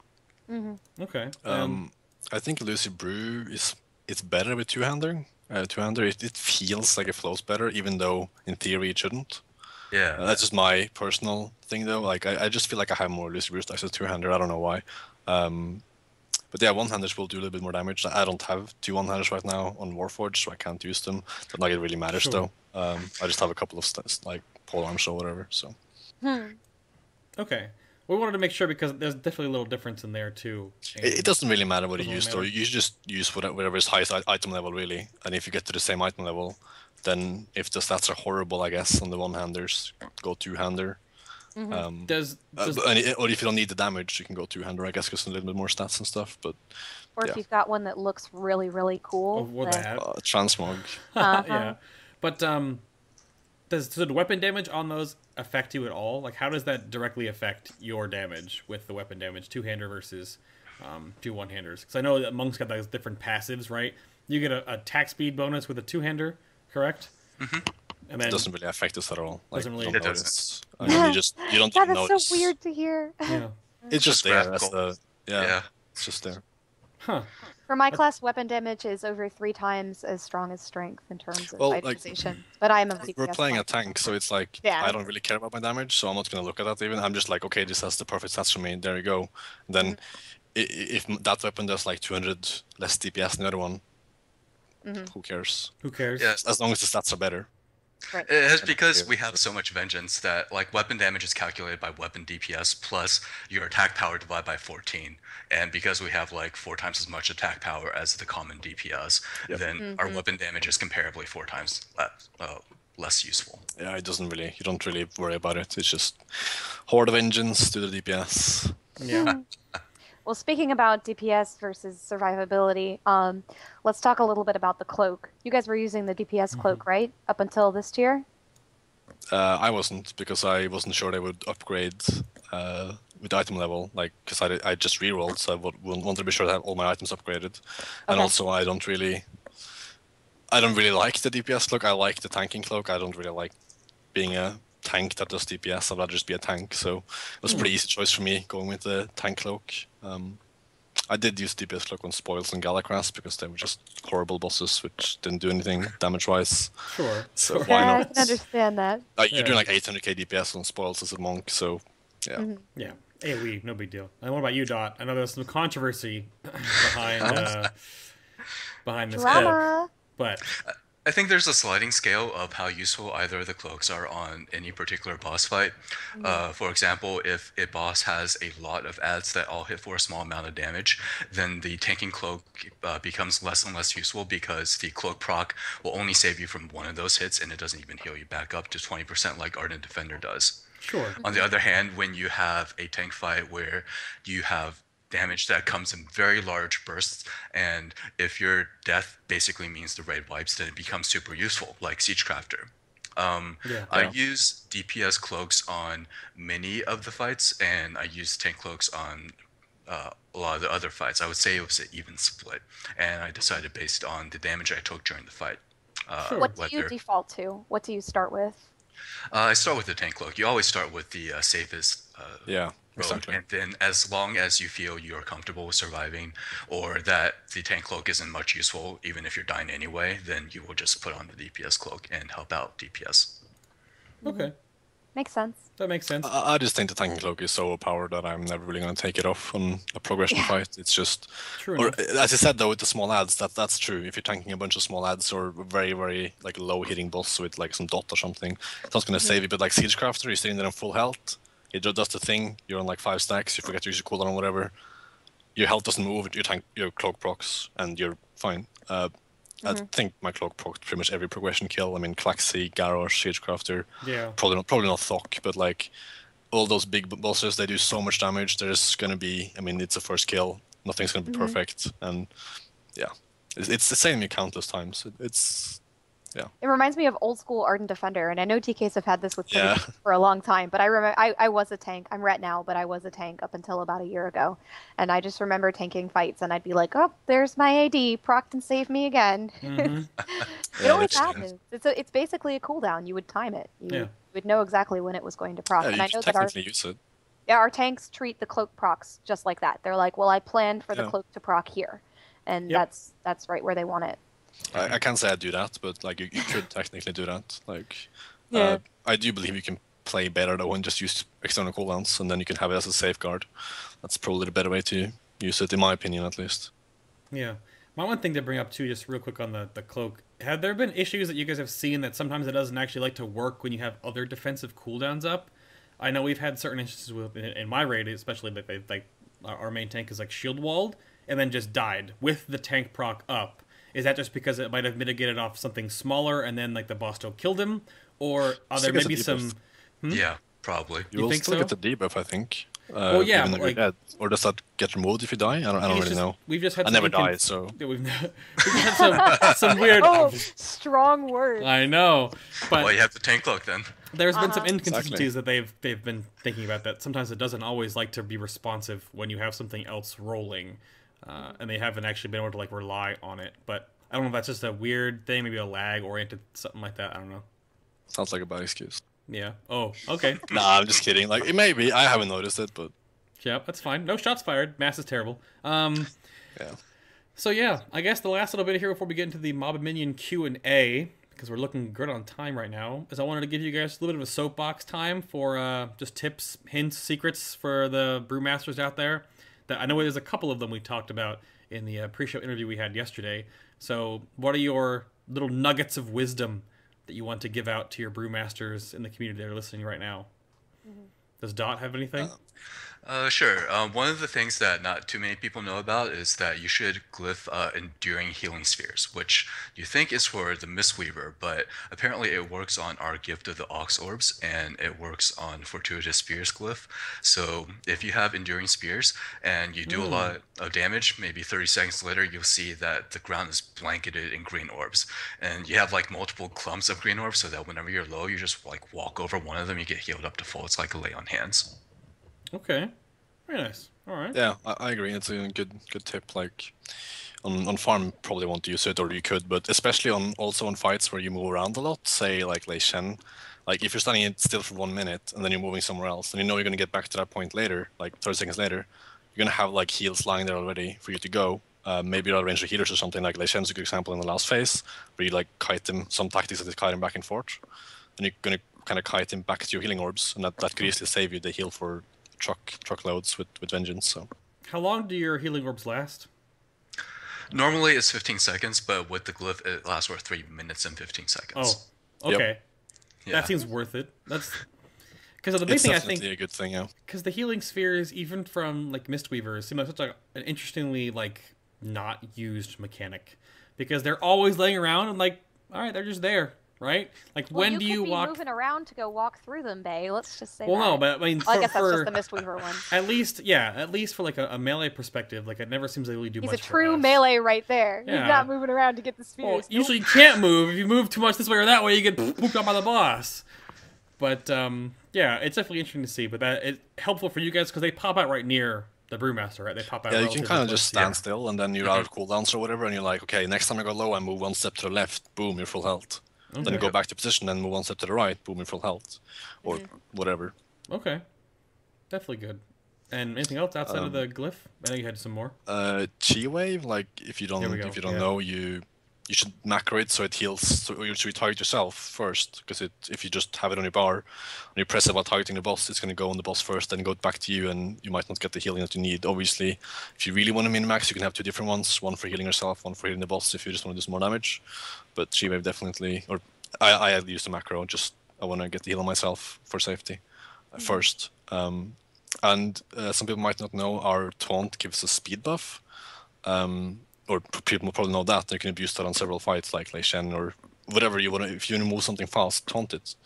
Okay. I think Lucy Brew it's better with two-hander. Two-hander, it feels like it flows better, even though in theory it shouldn't. Yeah. That's just my personal thing, though. Like, I just feel like I have more Lucy Brew stacks as two-hander. I don't know why. But yeah, one-handers will do a little bit more damage. I don't have two one-handers right now on Warforged, so I can't use them. Not like it really matters, though. I just have a couple of like polearms or whatever. So. Okay. We wanted to make sure because there's definitely a little difference in there too. It doesn't really matter what you Doesn't use, though. matter. You just use whatever is highest item level, really. And if you get to the same item level, then if the stats are horrible, I guess, on the one-handers, go two-hander. Does Or if you don't need the damage, you can go two-hander, I guess, because a little bit more stats and stuff. But Or if you've got one that looks really, really cool. or then- that? transmog. Yeah. But does the weapon damage on those affect you at all? Like, how does that directly affect your damage with the weapon damage, two-hander versus two one-handers? Because I know that monks got those different passives, right? You get a attack speed bonus with a two-hander, correct? And then It doesn't really affect us at all. Like, Doesn't really- you don't It doesn't. notice. I mean, you don't God, even that's notice. so weird to hear. yeah. It's just there. That's graphical. yeah, it's just there. Huh. For my class, weapon damage is over 3 times as strong as strength in terms of Well, like, itemization. But I'm a DPS We're playing a monk. tank, so it's like Yeah. I don't really care about my damage, so I'm not gonna look at that even. I'm just like, okay, this has the perfect stats for me. There you go. And then if that weapon does like 200 less DPS than the other one, who cares? Who cares? Yeah. As long as the stats are better. Right. It's because we have so much vengeance that like weapon damage is calculated by weapon DPS plus your attack power divided by 14, and because we have like 4 times as much attack power as the common DPS, then our weapon damage is comparably 4 times less useful. Yeah, it doesn't really. You don't really worry about it. It's just horde of engines to the DPS. Yeah. Well, speaking about DPS versus survivability, let's talk a little bit about the cloak. You guys were using the DPS cloak, right? Up until this tier? I wasn't, because I wasn't sure they would upgrade with item level, like, because I just rerolled, so I wanted to be sure to have all my items upgraded. And Okay. also, I don't really like the DPS cloak. I like the tanking cloak. I don't really like being a tank that does DPS. I'd rather just be a tank. So it was a pretty easy choice for me going with the tank cloak. I did use DPS cloak on Spoils and Galacras because they were just horrible bosses which didn't do anything damage-wise. Sure. So sure. why Yeah, I not? can understand that. You're doing like 800k DPS on Spoils as a monk, so yeah. Yeah. AoE, no big deal. And what about you, Dot? I know there's some controversy behind behind this cloak, Drama! but I think there's a sliding scale of how useful either of the cloaks are on any particular boss fight. For example, if a boss has a lot of adds that all hit for a small amount of damage, then the tanking cloak becomes less and less useful because the cloak proc will only save you from one of those hits and it doesn't even heal you back up to 20% like Ardent Defender does. sure. On the other hand, when you have a tank fight where you have damage that comes in very large bursts, and if your death basically means the raid wipes, then it becomes super useful, like Siegecrafter. I use DPS cloaks on many of the fights, and I use tank cloaks on a a lot of the other fights. I would say it was an even split, and I decided based on the damage I took during the fight. What do you default to? What do you start with? I start with the tank cloak. You always start with the safest Yeah, road, exactly. and then as long as you feel you're comfortable with surviving, or that the tank cloak isn't much useful, even if you're dying anyway, then you will just put on the DPS cloak and help out DPS. Okay. Makes sense. That makes sense. I just think the tanking cloak is so overpowered that I'm never really going to take it off on a progression fight. It's just, True or enough. as I said though, with the small ads, that's true. If you're tanking a bunch of small ads or very, very like low hitting boss with like some dot or something, it's not going to save you. But like Siegecrafter, you're sitting there on full health. It just does the thing. You're on like 5 stacks. You forget to use your cooldown or whatever. Your health doesn't move. Your cloak procs, and you're fine. I think my cloak procs pretty much every progression kill. I mean, Klaxi, Garrosh, Siegecrafter. Yeah. Probably not Thok, but like all those big bosses, they do so much damage. There's gonna be, I mean, it's a first kill. Nothing's gonna be perfect, and yeah, it's the same countless times. It reminds me of old school Ardent Defender, and I know TKs have had this with Yeah. for a long time, but I remember I was a tank. I'm ret now, but I was a tank up until about a year ago, and I just remember tanking fights, and I'd be like, oh, there's my AD, procced and saved me again. It always happens. It's basically a cooldown. You would time it. You would know exactly when it was going to proc. Yeah, and you I can know that technically use it. our tanks treat the cloak procs just like that. They're like, well, I planned for the cloak to proc here, and that's right where they want it. I can't say I do that, but like you could technically do that. Like, I do believe you can play better though and just use external cooldowns, and then you can have it as a safeguard. That's probably the better way to use it, in my opinion, at least. Yeah. My one thing to bring up too, just real quick on the cloak. Have there been issues that you guys have seen that sometimes it doesn't actually like to work when you have other defensive cooldowns up? I know we've had certain instances with in my raid, especially that they like our main tank is like shield walled and then just died with the tank proc up. Is that just because it might have mitigated off something smaller and then like the boss still killed him, or are there maybe some? Yeah, probably. You will think still so? get the debuff, I think. Well, yeah, even but if you're dead. Or does that get removed if you die? I don't really know. We've just had. I never died, so. Yeah, we've had some weird. Oh, strong words. I know, but Well, you have the tank cloak then. there's been some inconsistencies Exactly. that they've been thinking about, that sometimes it doesn't always like to be responsive when you have something else rolling, and they haven't actually been able to like rely on it. But I don't know if that's just a weird thing, maybe a lag oriented something like that. I don't know. Sounds like a bad excuse. Yeah. Oh, okay. Nah, I'm just kidding. Like, it may be. I haven't noticed it, but Yeah, that's fine. No shots fired. Mass is terrible. yeah. So yeah, I guess the last little bit here before we get into the Mob and Minion Q&A, because we're looking good on time right now, is I wanted to give you guys a little bit of a soapbox time for just tips, hints, secrets for the brewmasters out there. That I know there's a couple of them we talked about in the pre-show interview we had yesterday. So what are your little nuggets of wisdom that you want to give out to your brewmasters in the community that are listening right now? Does Dot have anything? Sure. One of the things that not too many people know about is that you should glyph Enduring Healing Spheres, which you think is for the Mistweaver, but apparently it works on our Gift of the Ox Orbs, and it works on Fortuitous Spears glyph. So if you have Enduring Spears and you do a lot of damage, maybe 30 seconds later you'll see that the ground is blanketed in green orbs. And you have like multiple clumps of green orbs so that whenever you're low, you just like walk over one of them, you get healed up to full. It's like a lay on hands. Okay. Very nice. All right. Yeah, I agree. It's a good tip. Like, on farm, probably won't use it, or you could, but especially on fights where you move around a lot, say like Lei Shen. Like, if you're standing still for 1 minute and then you're moving somewhere else, and you know you're gonna get back to that point later, like 30 seconds later, you're gonna have like heals lying there already for you to go. Maybe you'll arrange the healers or something. Like Lei Shen's a good example in the last phase, where you like kite them. Some tactics that is kite him back and forth, and you're gonna kind of kite him back to your healing orbs, and that could easily save you the heal for truckloads with vengeance. So How long do your healing orbs last? Normally it's 15 seconds, but with the glyph it lasts for 3 minutes and 15 seconds. Oh, okay. Yep. Yeah. That seems worth it. That's because the big it's thing I definitely think, a good thing. Yeah. because the healing spheres, even from like Mistweavers, seem like such an interestingly like not used mechanic, because they're always laying around and like, all right, they're just there, right? Like Well, when do you could be walk? moving around to go walk through them, Bay. Let's just say Well, that. no, but I mean, Well, I guess that's for just the Mistweaver one. at least for like a melee perspective, like it never seems to really do He's much. a for true us. melee right there. Yeah. He's not moving around to get the spheres. Well, Nope. usually you can't move. If you move too much this way or that way, you get pooped out by the boss. But yeah, it's definitely interesting to see. But that it's helpful for you guys because they pop out right near the Brewmaster, right? They pop out. Yeah, you can kind of just stand Yeah. still, and then you're out of cooldowns or whatever, and you're like, okay, next time I go low, I move one step to the left, boom, you're full health. Then you go back to position, then move one step to the right, boom, you're full health, or whatever. Okay, definitely good. And anything else outside of the glyph? I know you had some more. Chi wave, like if you don't Yeah. know, you should macro it so it heals. So you should target yourself first, because if you just have it on your bar and you press it while targeting the boss, it's going to go on the boss first, then go back to you, and you might not get the healing that you need. Obviously, if you really want to min-max, you can have two different ones: one for healing yourself, one for healing the boss. If you just want to do some more damage, but Chi wave definitely, or I use the macro. Just I want to get the heal on myself for safety first. And some people might not know our taunt gives a speed buff. Or people probably know that. You can abuse that on several fights, like Lei Shen or whatever you want to. If you want to move something fast, taunt it.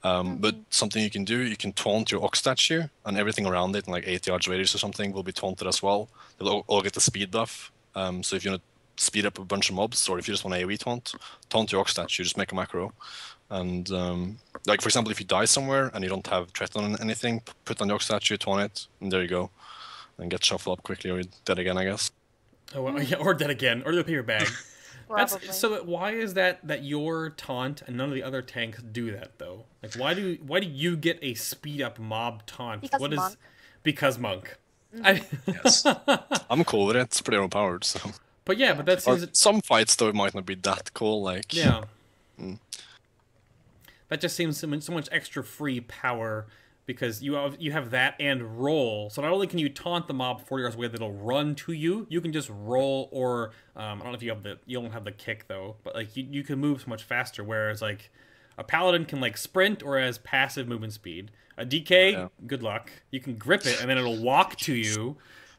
But something you can do, you can taunt your Ox statue, and everything around it, in like 8 yards radius or something, will be taunted as well. They'll all get the speed buff. So if you want to speed up a bunch of mobs, or if you just want to AoE taunt your Ox statue, just make a macro. And like for example, if you die somewhere and you don't have threat on anything, put on your Ox statue, taunt it, and there you go. And get shuffle up quickly, or you're dead again, I guess. Oh, well, yeah, or dead again, or the paper bag. Probably. So why is that your taunt and none of the other tanks do that though? Like why do you get a speed up mob taunt? Because monk. Because monk. Yes. I'm cool with it. It's pretty overpowered, so. But yeah, but that seems Some fights though it might not be that cool. Like yeah. That just seems so much extra free power because you have that and roll. So not only can you taunt the mob 40 yards away that'll run to you, you can just roll or I don't know if you don't have the kick though, but like you can move so much faster. Whereas like a paladin can like sprint or has passive movement speed. A DK, good luck. You can grip it and then it'll walk to you,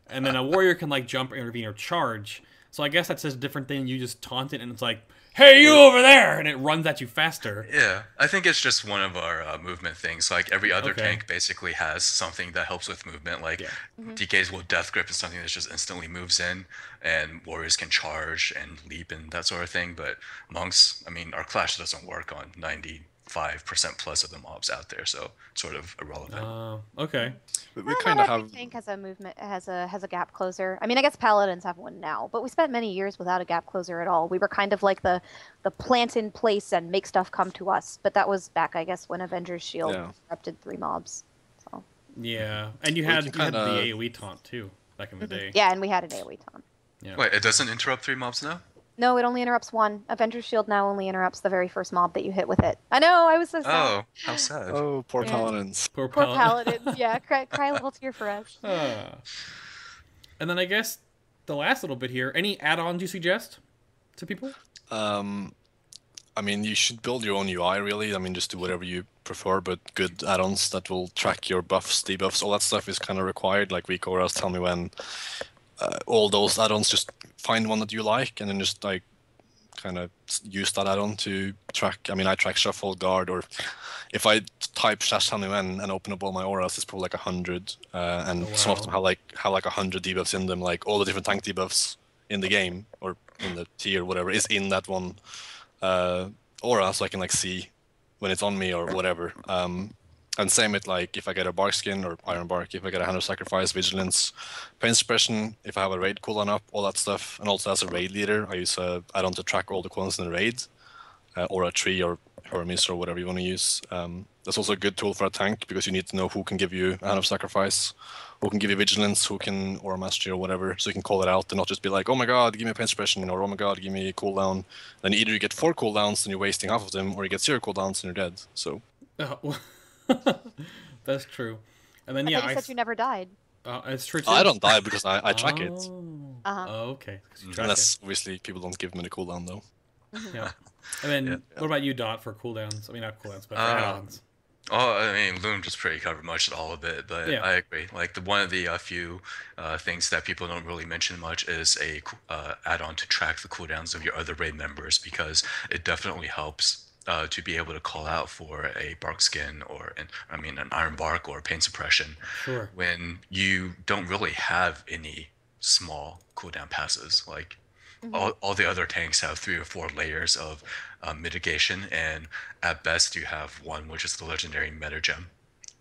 and then a warrior can like jump, intervene, or charge. So I guess that says a different thing. You just taunt it and it's like, hey, you over there! And it runs at you faster. Yeah, I think it's just one of our movement things. Like every other tank basically has something that helps with movement. Like DKs will death grip is something that just instantly moves in, and warriors can charge and leap and that sort of thing. But monks, I mean, our clash doesn't work on 95% plus of the mobs out there, so it's sort of irrelevant. Okay. We kind of have. Tank has a movement has a gap closer. I mean, I guess paladins have one now, but we spent many years without a gap closer at all. We were kind of like the plant in place and make stuff come to us. But that was back, I guess, when Avengers Shield disrupted 3 mobs. So. Yeah, and you had the AoE taunt too back in the day. Yeah, and we had an AoE taunt. Yeah. Wait, it doesn't interrupt 3 mobs now? No, it only interrupts 1. Avengers Shield now only interrupts the very first mob that you hit with it. I know, I was so sad. Oh, how sad. Oh, poor paladins. Poor paladins. Yeah, cry a little tear for us. And then I guess the last little bit here. Any add-ons you suggest to people? I mean, you should build your own UI, really. I mean, just do whatever you prefer, but good add-ons that will track your buffs, debuffs, all that stuff is kind of required. Like weak auras, tell me when. All those add-ons, just find one that you like, and then just like kind of use that add-on to track. I mean, I track shuffle, guard, or if I type /tell me when and open up all my auras, it's probably like 100, and some of them have like 100 debuffs in them. Like all the different tank debuffs in the game or in the tier, whatever, is in that one aura, so I can like see when it's on me or whatever. And same with like if I get a bark skin or iron bark, if I get a hand of sacrifice, vigilance, pain suppression, if I have a raid cooldown up, all that stuff. And also as a raid leader, I use a add-on to track all the cooldowns in the raid, or a tree or Hermes or whatever you want to use. That's also a good tool for a tank because you need to know who can give you a hand of sacrifice, who can give you vigilance, who can aura mastery or whatever, so you can call it out and not just be like, oh my god, give me a pain suppression, or oh my god, give me a cooldown. Then either you get 4 cooldowns and you're wasting half of them, or you get 0 cooldowns and you're dead. So. That's true. And then I thought you said you never died. It's true too. I don't die because I track it. Oh, okay. Unless obviously people don't give me the cooldown though. Yeah. And then what about you, Dot, for cooldowns? I mean, not cooldowns, but for add-ons. Oh, I mean, Luun just pretty covered much of all of it, but I agree. Like one of the few things that people don't really mention much is a add-on to track the cooldowns of your other raid members, because it definitely helps to be able to call out for a bark skin or an iron bark or pain suppression when you don't really have any small cooldown passes. Like all the other tanks have 3 or 4 layers of mitigation, and at best you have 1, which is the legendary meta gem.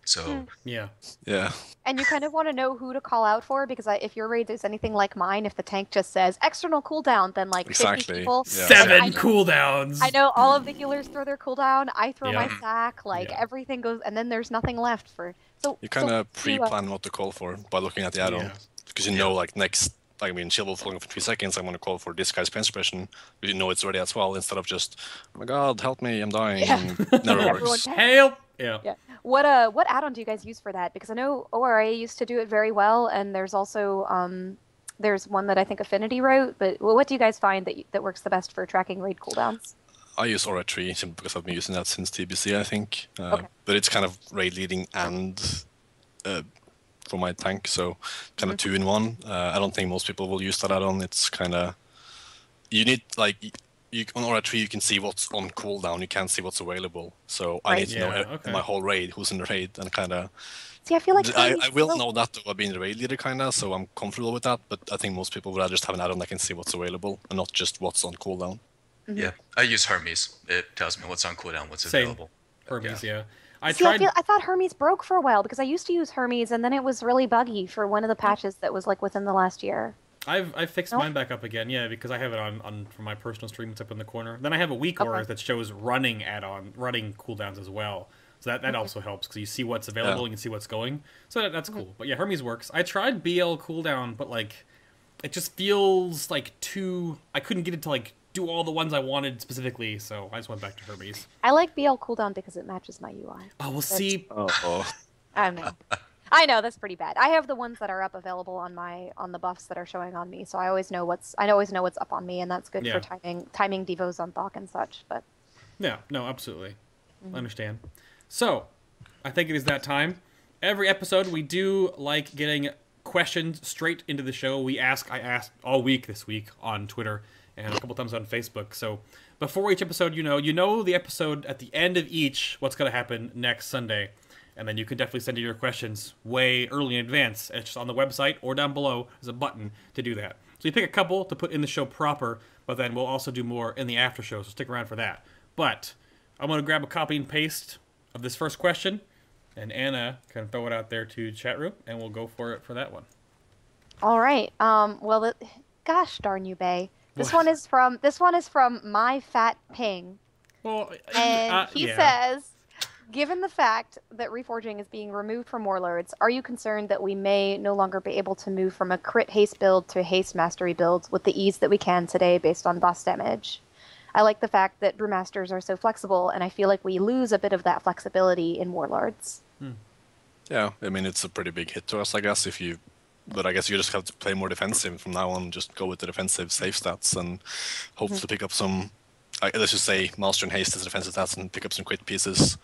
So Yeah. Yeah. And you kind of want to know who to call out for because if your raid is anything like mine, if the tank just says external cooldown, then like 50 Exactly. people. Yeah. 7 I know- cooldowns. I know all of the healers throw their cooldown. I throw Yeah. my sack. Like Yeah. everything goes, and then there's nothing left for. So You kind of so you, pre-plan what to call for by looking at the add-on. Yeah. Because you know, like, next, like, I mean, shield will floating for 3 seconds, I'm going to call for this guy's pain suppression. But you know it's ready as well, instead of just, oh my god, help me, I'm dying. Yeah. And never Everyone works. can- Help! Yeah. Yeah. What add-on do you guys use for that? Because I know ORA used to do it very well, and there's also there's one that I think Affinity wrote. But what do you guys find that works the best for tracking raid cooldowns? I use Aura 3 simply because I've been using that since TBC, I think. Okay. But it's kind of raid leading and for my tank, so kind of 2 in 1. I don't think most people will use that add-on. It's kind of... You need, like... on Aura 3, you can see what's on cooldown. You can't see what's available. So I need to know okay. my whole raid, who's in the raid, and kind of... See, I feel like I will know that though, I've been the raid leader, kind of, so I'm comfortable with that. But I think most people would rather just have an add-on that can see what's available, and not just what's on cooldown. yeah, I use Hermes. It tells me what's on cooldown, what's Same. available. Hermes, yeah. I See, tried. I thought Hermes broke for a while because I used to use Hermes, and then it was really buggy for one of the patches that was like within the last year. I've fixed Nope. mine back up again, yeah, because I have it on for my personal stream. It's up in the corner. Then I have a weak Okay. aura that shows running running cooldowns as well. So that also helps because you see what's available, Yeah. and you can see what's going. So that's cool. But yeah, Hermes works. I tried BL cooldown, but like, it just feels like too. I couldn't get it to like do all the ones I wanted specifically, so I just went back to Hermes. I like BL cooldown because it matches my UI. Oh, we'll see. Oh. I know. I know that's pretty bad. I have the ones that are up available on the buffs that are showing on me, so I always know what's up on me, and that's good Yeah. for timing devos on Thok and such. But Yeah, no, absolutely. I understand. So, I think it is that time. Every episode, we do like getting questions straight into the show. I asked all week this week on Twitter and a couple times on Facebook. So, before each episode, you know the episode at the end of each, what's going to happen next Sunday. And then you can definitely send in your questions way early in advance. It's just on the website or down below. There's a button to do that. So you pick a couple to put in the show proper, but then we'll also do more in the after show, so stick around for that. But I'm going to grab a copy and paste of this first question, and Anna can throw it out there to chat room, and we'll go for it for that one. all right. Well, gosh darn you, Bay. This What? one is from My Fat Ping. Well, And he yeah. says, given the fact that reforging is being removed from Warlords, are you concerned that we may no longer be able to move from a crit haste build to a haste mastery build with the ease that we can today based on boss damage? I like the fact that Brewmasters are so flexible, and I feel like we lose a bit of that flexibility in Warlords. Yeah, I mean, it's a pretty big hit to us, I guess, but I guess you just have to play more defensive from now on, just go with the defensive safe stats, and hope to pick up some, let's just say, Master and Haste as defensive stats, and pick up some crit pieces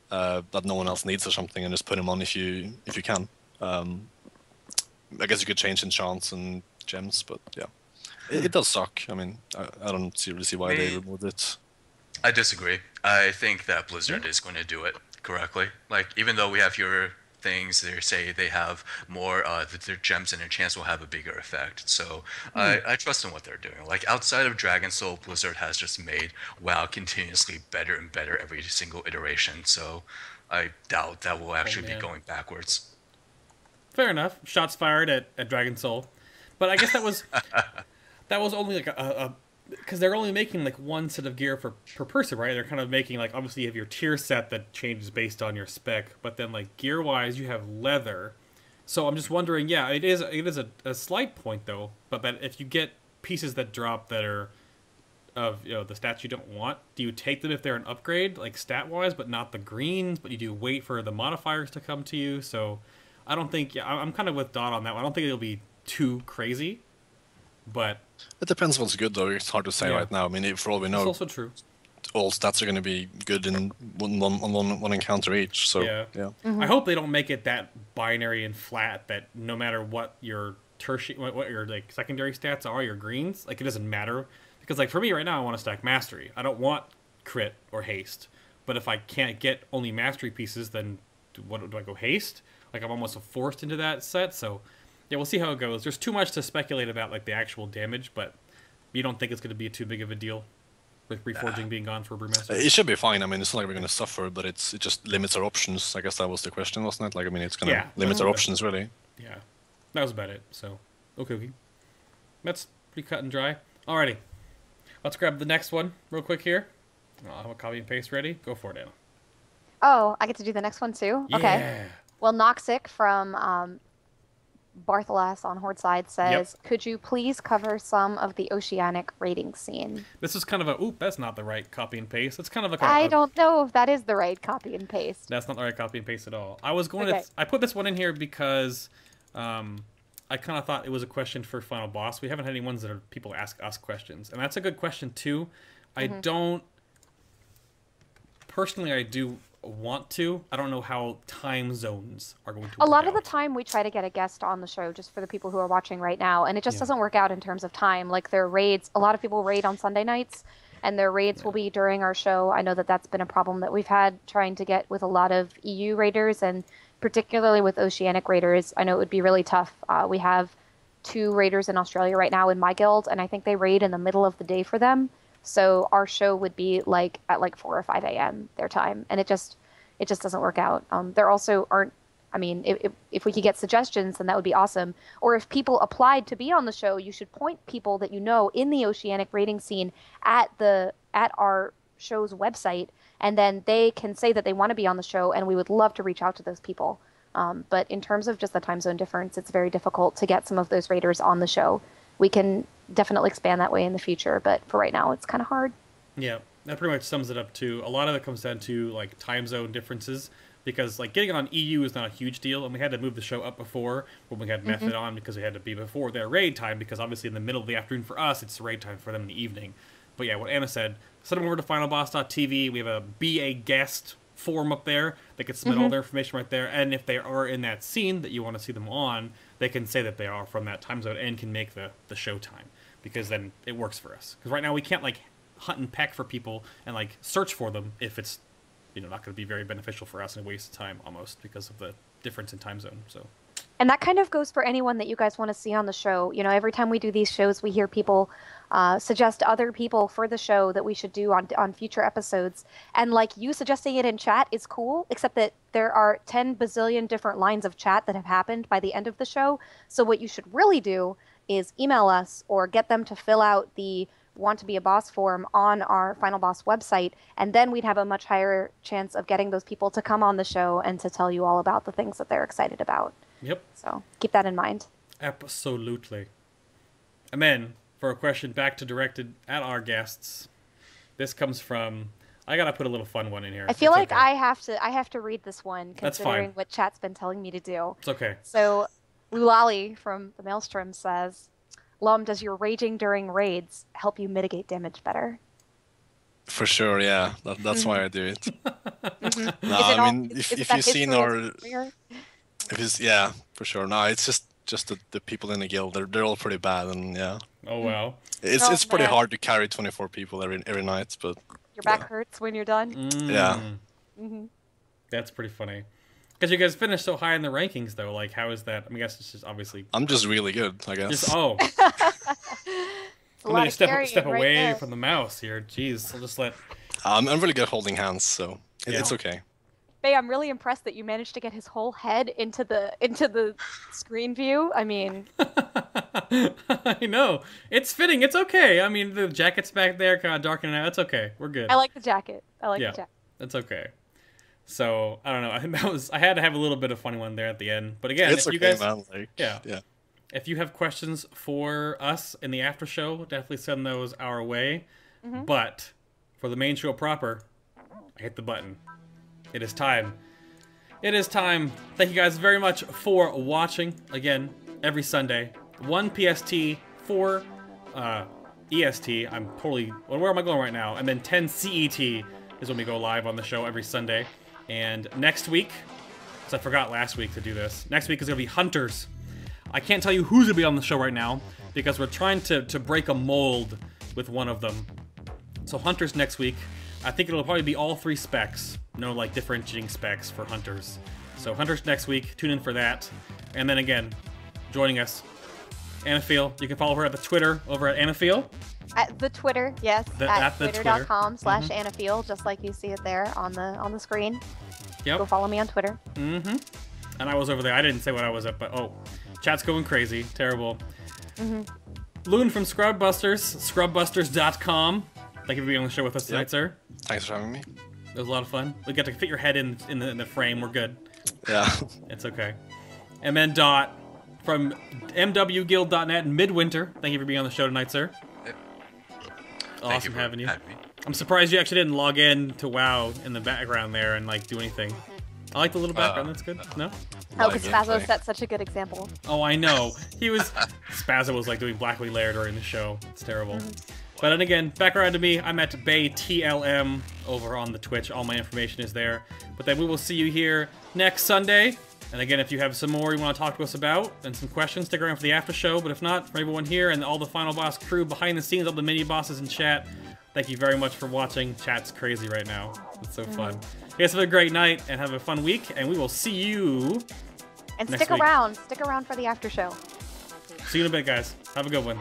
that no one else needs or something, and just put them on if you can. I guess you could change enchants and gems, but yeah. It does suck. I mean, I don't really see why they removed it. I disagree. I think that Blizzard is going to do it correctly. Like, even though we have your things, they say they have more, their gems and enchants will have a bigger effect. So I trust in what they're doing. Like, outside of Dragon Soul, Blizzard has just made WoW continuously better and better every single iteration. So I doubt that will actually be going backwards. Fair enough. Shots fired at Dragon Soul. But I guess that was only like because they're only making like one set of gear per person, right? They're kind of making like, obviously you have your tier set that changes based on your spec, but then like gear wise you have leather. So I'm just wondering, yeah, it is a slight point though, but if you get pieces that drop that are of the stats you don't want, do you take them if they're an upgrade, like stat wise, but not the greens, but you do wait for the modifiers to come to you? So I don't think, I'm kind of with Daught on that one. I don't think it'll be too crazy, but It depends what's good, though. It's hard to say right now. I mean, for all we it's know, also true. all stats are going to be good in one encounter each. So yeah. I hope they don't make it that binary and flat that no matter what your what your like secondary stats are, your greens, like it doesn't matter. Because like for me right now, I want to stack mastery. I don't want crit or haste. But if I can't get only mastery pieces, then do I go haste? Like I'm almost forced into that set. So yeah, we'll see how it goes. There's too much to speculate about like the actual damage, but you don't think it's going to be too big of a deal? with Reforging being gone for Brewmaster? It should be fine. I mean, it's not like we're going to suffer, but it just limits our options. I guess that was the question, wasn't it? Like, I mean, it's going to limit our options, really. Yeah, that was about it. So, okay. That's pretty cut and dry. Alrighty. Let's grab the next one real quick here. I'll have a copy and paste ready. Go for it, Anna. Oh, I get to do the next one too? Yeah. Okay. Well, Noxic from Barthalas on Horde side says, could you please cover some of the oceanic raiding scene? This is kind of a, oop, that's not the right copy and paste. It's kind of like I don't know if that is the right copy and paste. That's not the right copy and paste at all. I was going to, I put this one in here because I kind of thought it was a question for Final Boss. We haven't had any ones that are people ask us questions. And that's a good question too. I don't, personally I do want to. I don't know how time zones are going to work A lot out. of the time we try to get a guest on the show just for the people who are watching right now, and it just doesn't work out in terms of time. Like their raids, a lot of people raid on Sunday nights, and their raids will be during our show. I know that that's been a problem that we've had trying to get with a lot of EU raiders, and particularly with Oceanic raiders. I know it would be really tough. We have 2 raiders in Australia right now in my guild, and I think they raid in the middle of the day for them. So our show would be like at like 4 or 5 a.m. their time, and it just doesn't work out. There also aren't. I mean, if we could get suggestions, then that would be awesome. Or if people applied to be on the show, you should point people that you know in the Oceanic raiding scene at our show's website, and then they can say that they want to be on the show, and we would love to reach out to those people. But in terms of just the time zone difference, it's very difficult to get some of those raiders on the show. We can definitely expand that way in the future, but for right now, it's kind of hard. Yeah, that pretty much sums it up too. A lot of it comes down to like time zone differences, because like getting on EU is not a huge deal, and we had to move the show up before when we had Method on, because we had to be before their raid time, because obviously in the middle of the afternoon for us, it's raid time for them in the evening. But yeah, what Anna said, send them over to FinalBoss.tv. We have a Be a Guest form up there. They can submit all their information right there, and if they are in that scene that you want to see them on, they can say that they are from that time zone and can make the show time, because then it works for us. Because right now we can't like hunt and peck for people and like search for them if it's not going to be very beneficial for us and a waste of time almost because of the difference in time zone. So, and that kind of goes for anyone that you guys want to see on the show. You know, every time we do these shows, we hear people suggest other people for the show that we should do on future episodes. And like you suggesting it in chat is cool, except that there are 10 bazillion different lines of chat that have happened by the end of the show. So what you should really do is email us or get them to fill out the Want to Be a Boss form on our Final Boss website, and then we'd have a much higher chance of getting those people to come on the show and to tell you all about the things that they're excited about. Yep. So keep that in mind. Absolutely. And then, for a question back to directed at our guests, this comes from, I gotta put a little fun one in here. I feel like I have to read this one, considering what chat's been telling me to do. It's okay. So, Lulali from the Maelstrom says, Lum, does your raging during raids help you mitigate damage better? For sure, yeah. That's why I do it. No, I mean, if you've seen our... Yeah, for sure. No, it's just the people in the guild. They're all pretty bad, and yeah. Oh, wow. It's pretty hard to carry 24 people every night, but... Your back hurts when you're done? Yeah. That's pretty funny. Because you guys finished so high in the rankings, though. Like, how is that? I mean, I guess it's just obviously... I'm just really good, I guess. I'm going to step away from the mouse here. Jeez, I'll just let... I'm really good at holding hands, so it's okay. Faye, I'm really impressed that you managed to get his whole head into the screen view. I mean... I know. It's fitting. It's okay. I mean, the jacket's back there, kind of darkening out. It's okay. We're good. I like the jacket. The jacket. It's okay. So, I don't know. I think I had to have a little bit of funny one there at the end. But again, if you guys... man. Like, yeah. If you have questions for us in the after show, definitely send those our way. But for the main show proper, I hit the button. It is time. It is time. Thank you guys very much for watching. Again, every Sunday, 1 PST, 4 EST. I'm totally... Where am I going right now? And then 10 CET is when we go live on the show every Sunday. And next week, because I forgot last week to do this, next week is going to be Hunters. I can't tell you who's going to be on the show right now, because we're trying to break a mold with one of them. So Hunters next week. I think it'll probably be all 3 specs. No, like, differentiating specs for Hunters. So Hunters next week. Tune in for that. And then again, joining us Anafeel. You can follow her at the Twitter over at Anafeel. At the Twitter, yes. At the twitter.com/Anafeel, just like you see it there on the screen. Yep. Go follow me on Twitter. Mm-hmm. And I was over there. I didn't say what I was at, but chat's going crazy. Terrible. Mm-hmm. Luun from ScrubBusters, ScrubBusters.com. Thank you for being on the show with us tonight, sir. Thanks for having me. It was a lot of fun. We got to fit your head in the frame. We're good. Yeah. It's okay. And then Daught from mwguild.net and Midwinter. Thank you for being on the show tonight, sir. Awesome having you. I'm surprised you actually didn't log in to WoW in the background there and like do anything. I like the little background. That's good. No? Oh, because Spazzo set such a good example. Oh, I know. Spazzo was like doing Blackwing Lair during the show. It's terrible. But then again, back around to me. I'm at BayTLM over on the Twitch. All my information is there. But then we will see you here next Sunday. And again, if you have some more you want to talk to us about and some questions, stick around for the after show. But if not, for everyone here and all the Final Boss crew behind the scenes, all the mini bosses in chat, thank you very much for watching. Chat's crazy right now. It's so fun. You guys have a great night and have a fun week. And we will see you And next stick week. around. Stick around for the after show. See you in a bit, guys. Have a good one.